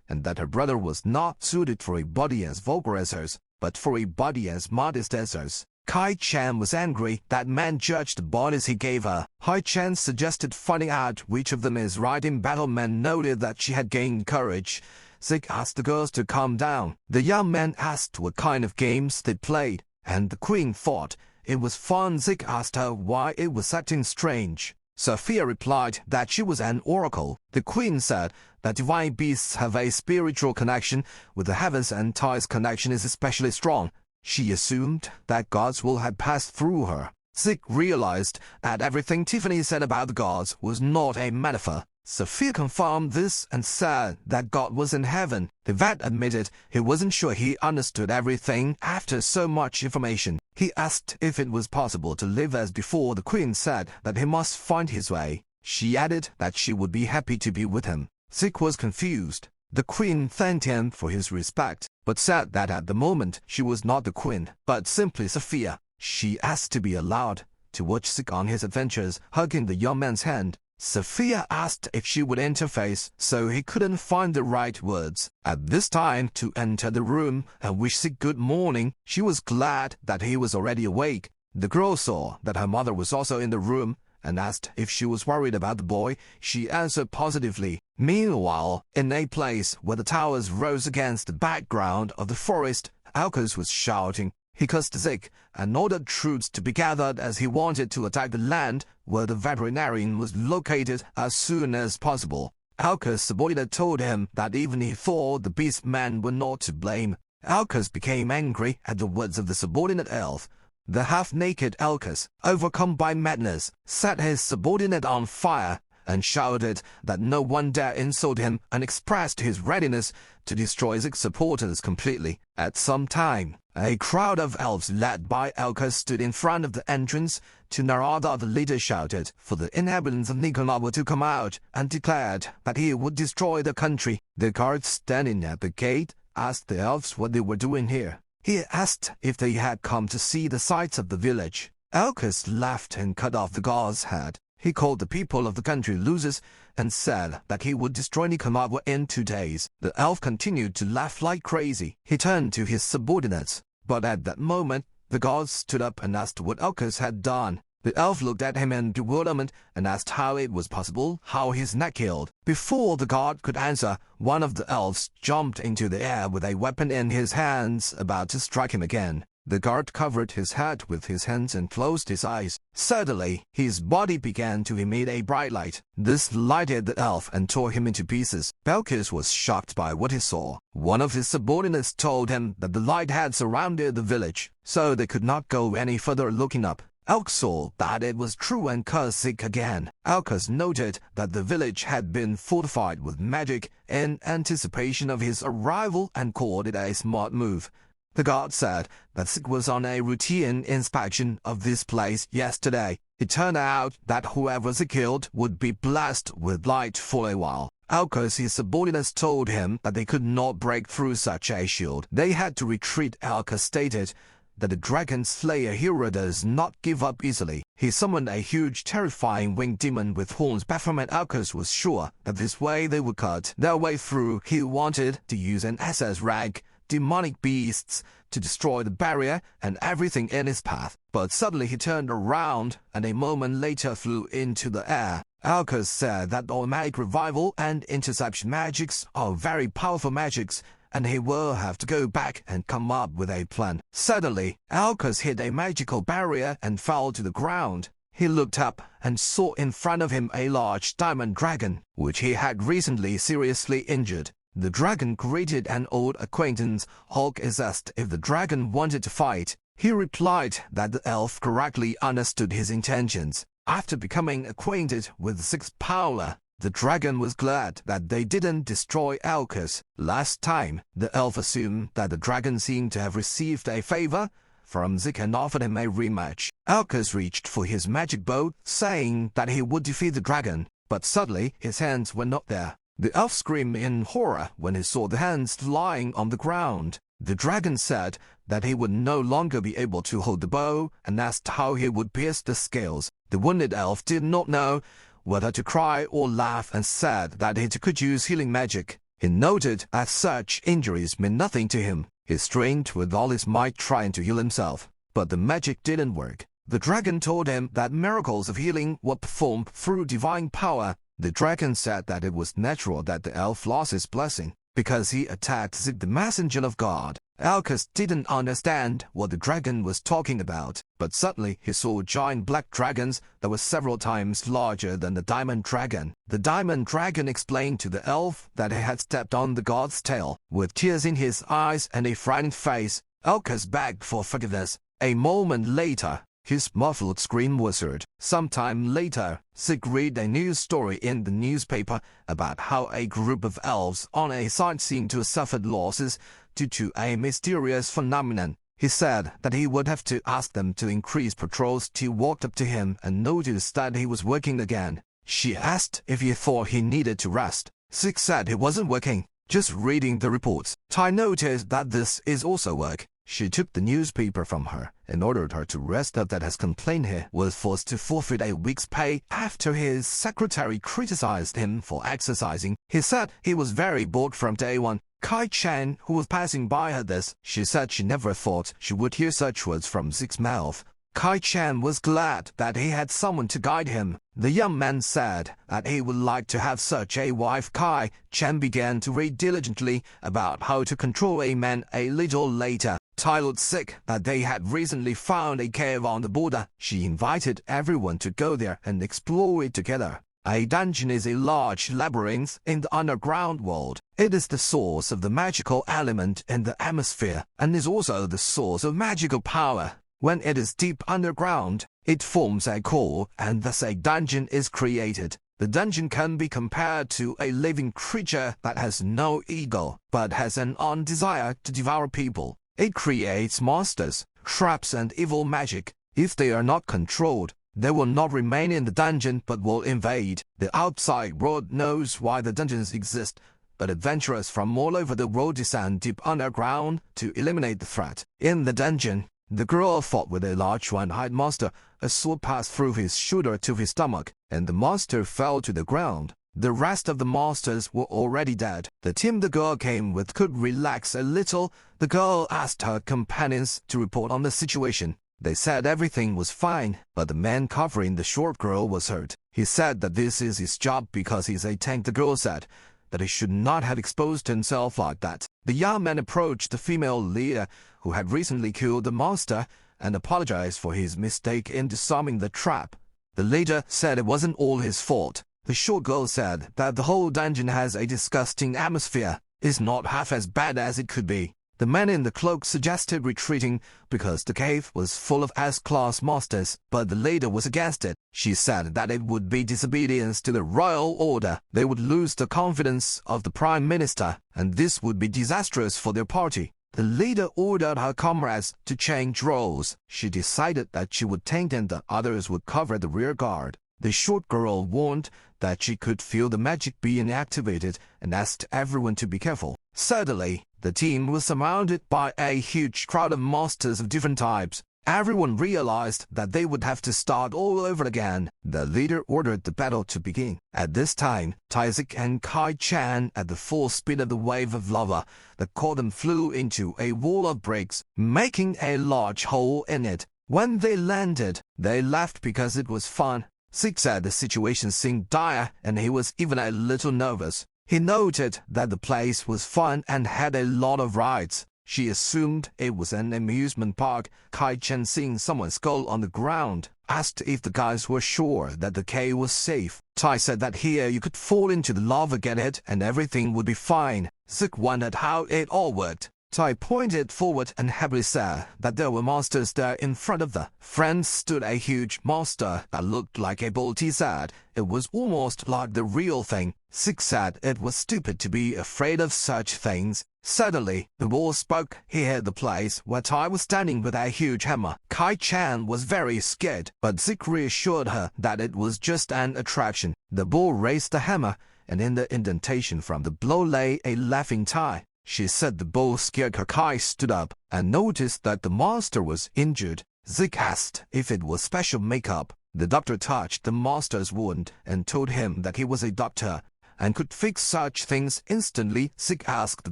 and that her brother was not suited for a body as vulgar as hers, but for a body as modest as hers. Kai Chen was angry that man judged the bodies he gave her. Hai Chen suggested finding out which of them is right in battle. Man noted that she had gained courage. Zeke asked the girls to calm down. The young man asked what kind of games they played, and the queen thought it was fun. Zeke asked her why it was acting strange. Sophia replied that she was an oracle. The queen said that divine beasts have a spiritual connection with the heavens, and Tai's connection is especially strong. She assumed that gods will have passed through her. Zeke realized that everything Tiffany said about the gods was not a metaphor. Sophia confirmed this and said that God was in heaven. The vet admitted he wasn't sure he understood everything after so much information. He asked if it was possible to live as before. The queen said that he must find his way. She added that she would be happy to be with him. Zeke was confused. The queen thanked him for his respect, but said that at the moment she was not the queen, but simply Sophia. She asked to be allowed to watch Zeke on his adventures, hugging the young man's hand. Sophia asked if she would interface, so he couldn't find the right words at this time to enter the room and wish Zeke good morning. She was glad that he was already awake. The girl saw that her mother was also in the room and asked if she was worried about the boy. She answered positively. Meanwhile, in a place where the towers rose against the background of the forest, Alcus was shouting. He cursed Zeke and ordered troops to be gathered as he wanted to attack the land where the veterinarian was located as soon as possible. Alcus' subordinate told him that even he thought the Beastmen were not to blame. Alcus became angry at the words of the subordinate elf. The half-naked Alcus, overcome by madness, set his subordinate on fire and shouted that no one dare insult him, and expressed his readiness to destroy Zeke's supporters completely. At some time, a crowd of elves led by Alcus stood in front of the entrance to Narada. The leader shouted for the inhabitants of Nicaragua to come out and declared that he would destroy the country. The guards standing at the gate asked the elves what they were doing here. He asked if they had come to see the sights of the village. Alcus laughed and cut off the guard's head. He called the people of the country losers and said that he would destroy Nicaragua in 2 days. The elf continued to laugh like crazy. He turned to his subordinates, but at that moment, the guards stood up and asked what Alcus had done. The elf looked at him in bewilderment and asked how it was possible, how his neck healed. Before the guard could answer, one of the elves jumped into the air with a weapon in his hands, about to strike him again. The guard covered his head with his hands and closed his eyes. Suddenly, his body began to emit a bright light. This lighted the elf and tore him into pieces. Belkis was shocked by what he saw. One of his subordinates told him that the light had surrounded the village, so they could not go any further looking up. Alcus saw that it was true and cursed Zeke again. Alcus noted that the village had been fortified with magic in anticipation of his arrival and called it a smart move. The guard said that Zeke was on a routine inspection of this place yesterday. It turned out that whoever Zeke killed would be blessed with light for a while. Alcus, his subordinates told him that they could not break through such a shield. They had to retreat. Alcus stated that the Dragon Slayer hero does not give up easily. He summoned a huge, terrifying winged demon with horns. Baphomet Alcus was sure that this way they would cut their way through. He wanted to use an SS rank demonic beasts to destroy the barrier and everything in his path. But suddenly he turned around and a moment later flew into the air. Alcus said that automatic revival and interception magics are very powerful magics, and he will have to go back and come up with a plan. Suddenly, Alcus hit a magical barrier and fell to the ground. He looked up and saw in front of him a large diamond dragon, which he had recently seriously injured. The dragon greeted an old acquaintance. Alcus asked if the dragon wanted to fight. He replied that the elf correctly understood his intentions. After becoming acquainted with Zeke's power, the dragon was glad that they didn't destroy Alcus. Last time, the elf assumed that the dragon seemed to have received a favor from Zeke and offered him a rematch. Alcus reached for his magic bow, saying that he would defeat the dragon, but suddenly his hands were not there. The elf screamed in horror when he saw the hands lying on the ground. The dragon said that he would no longer be able to hold the bow and asked how he would pierce the scales. The wounded elf did not know whether to cry or laugh and said that he could use healing magic. He noted that such injuries meant nothing to him. He strained with all his might trying to heal himself, but the magic didn't work. The dragon told him that miracles of healing were performed through divine power. The dragon said that it was natural that the elf lost his blessing because he attacked Zeke, the messenger of God. Alcus didn't understand what the dragon was talking about, but suddenly he saw giant black dragons that were several times larger than the diamond dragon. The diamond dragon explained to the elf that he had stepped on the god's tail. With tears in his eyes and a frightened face, Alcus begged for forgiveness. A moment later, his muffled scream was heard. Sometime later, Zeke read a news story in the newspaper about how a group of elves on a sightseeing tour suffered losses due to a mysterious phenomenon. He said that he would have to ask them to increase patrols. She walked up to him and noticed that he was working again. She asked if he thought he needed to rest. Zeke said he wasn't working, just reading the reports. Tai noticed that this is also work. She took the newspaper from her and ordered her to rest. That has complained he was forced to forfeit a week's pay after his secretary criticized him for exercising. He said he was very bored from day one. Kai Chen, who was passing by, heard this. She said she never thought she would hear such words from Zeke's mouth. Kai Chen was glad that he had someone to guide him. The young man said that he would like to have such a wife. Kai Chen began to read diligently about how to control a man. A little later, told Zeke that they had recently found a cave on the border. She invited everyone to go there and explore it together. A dungeon is a large labyrinth in the underground world. It is the source of the magical element in the atmosphere and is also the source of magical power. When it is deep underground, it forms a core and thus a dungeon is created. The dungeon can be compared to a living creature that has no ego, but has an own desire to devour people. It creates monsters, traps and evil magic. If they are not controlled, they will not remain in the dungeon but will invade. The outside world knows why the dungeons exist, but adventurers from all over the world descend deep underground to eliminate the threat. In the dungeon, The girl fought with a large one-eyed monster. A sword passed through his shoulder to his stomach, and the monster fell to the ground. The rest of the monsters were already dead. The team the girl came with could relax a little. The girl asked her companions to report on the situation. They said everything was fine, but the man covering the short girl was hurt. He said that this is his job because he's a tank. The girl said that he should not have exposed himself like that. The young man approached the female leader who had recently killed the monster and apologized for his mistake in disarming the trap. The leader said it wasn't all his fault. The short girl said that the whole dungeon has a disgusting atmosphere. It's not half as bad as it could be. The man in the cloak suggested retreating because the cave was full of S-class monsters, but the leader was against it. She said that it would be disobedience to the royal order. They would lose the confidence of the prime minister, and this would be disastrous for their party. The leader ordered her comrades to change roles. She decided that she would tank and the others would cover the rear guard. The short girl warned that she could feel the magic being activated and asked everyone to be careful. Suddenly, the team was surrounded by a huge crowd of monsters of different types. Everyone realized that they would have to start all over again. The leader ordered the battle to begin. At this time, Zeke and Kai-chan, at the full speed of the wave of lava that caught them, flew into a wall of bricks, making a large hole in it. When they landed, they laughed because it was fun. Zeke said the situation seemed dire and he was even a little nervous. He noted that the place was fun and had a lot of rides. She assumed it was an amusement park. Kai-chan, seeing someone's skull on the ground, asked if the guys were sure that the cave was safe. Tai said that here you could fall into the lava, get it, and everything would be fine. Zeke wondered how it all worked. Tai pointed forward and happily said that there were monsters there in front of the friends. Stood a huge monster that looked like a bull. He said it was almost like the real thing. Zeke said it was stupid to be afraid of such things. Suddenly, the bull spoke. He hit the place where Tai was standing with a huge hammer. Kai-chan was very scared, but Zeke reassured her that it was just an attraction. The bull raised the hammer, and in the indentation from the blow lay a laughing Tai. She said the bull scared her. Kai stood up and noticed that the monster was injured. Zeke asked if it was special makeup. The doctor touched the monster's wound and told him that he was a doctor and could fix such things instantly. Zeke asked the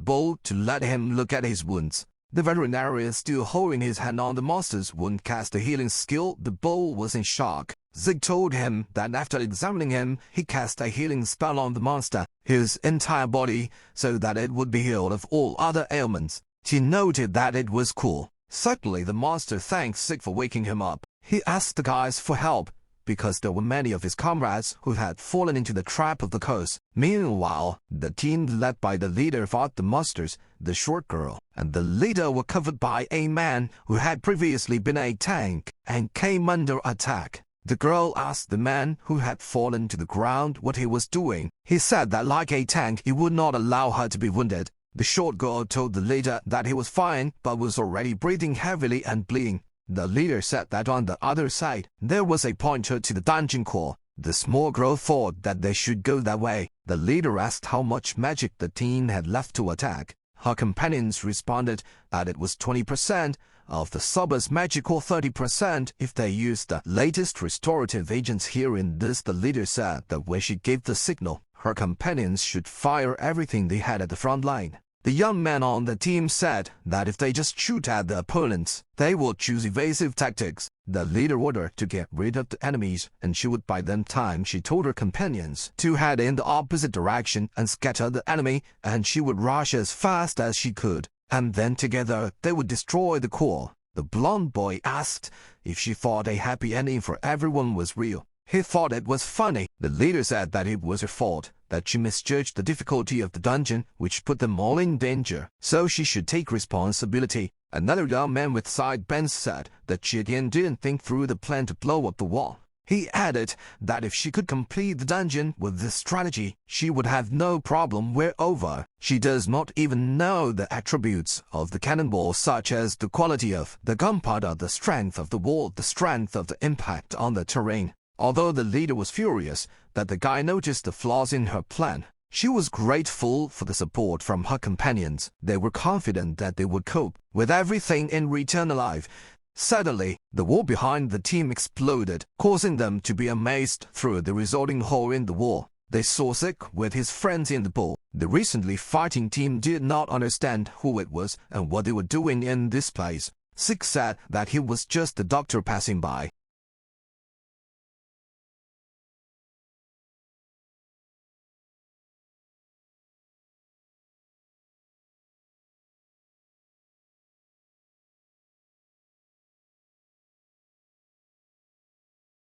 bull to let him look at his wounds. The veterinarian, still holding his hand on the monster's wound, cast a healing skill. The bull was in shock. Zeke told him that after examining him, he cast a healing spell on the monster, his entire body, so that it would be healed of all other ailments. He noted that it was cool. Suddenly, the monster thanked Zeke for waking him up. He asked the guys for help, because there were many of his comrades who had fallen into the trap of the curse. Meanwhile, the team led by the leader fought the monsters. The short girl and the leader were covered by a man who had previously been a tank and came under attack. The girl asked the man who had fallen to the ground what he was doing. He said that like a tank, he would not allow her to be wounded. The short girl told the leader that he was fine, but was already breathing heavily and bleeding. The leader said that on the other side, there was a pointer to the dungeon core. The small girl thought that they should go that way. The leader asked how much magic the team had left to attack. Her companions responded that it was 20% of the subbers' magic or 30% if they used the latest restorative agents. Hearing this, the leader said that when she gave the signal, her companions should fire everything they had at the front line. The young man on the team said that if they just shoot at the opponents, they would choose evasive tactics. The leader ordered to get rid of the enemies, and she would buy them time. She told her companions to head in the opposite direction and scatter the enemy, and she would rush as fast as she could. And then together they would destroy the core. The blonde boy asked if she thought a happy ending for everyone was real. He thought it was funny. The leader said that it was her fault, that she misjudged the difficulty of the dungeon, which put them all in danger, so she should take responsibility. Another young man with sideburns said that she again didn't think through the plan to blow up the wall. He added that if she could complete the dungeon with this strategy, she would have no problem wherever. She does not even know the attributes of the cannonball, such as the quality of the gunpowder, the strength of the wall, the strength of the impact on the terrain. Although the leader was furious that the guy noticed the flaws in her plan, she was grateful for the support from her companions. They were confident that they would cope with everything and return alive. Suddenly, the wall behind the team exploded, causing them to be amazed through the resulting hole in the wall. They saw Zeke with his friends in the pool. The recently fighting team did not understand who it was and what they were doing in this place. Zeke said that he was just a doctor passing by.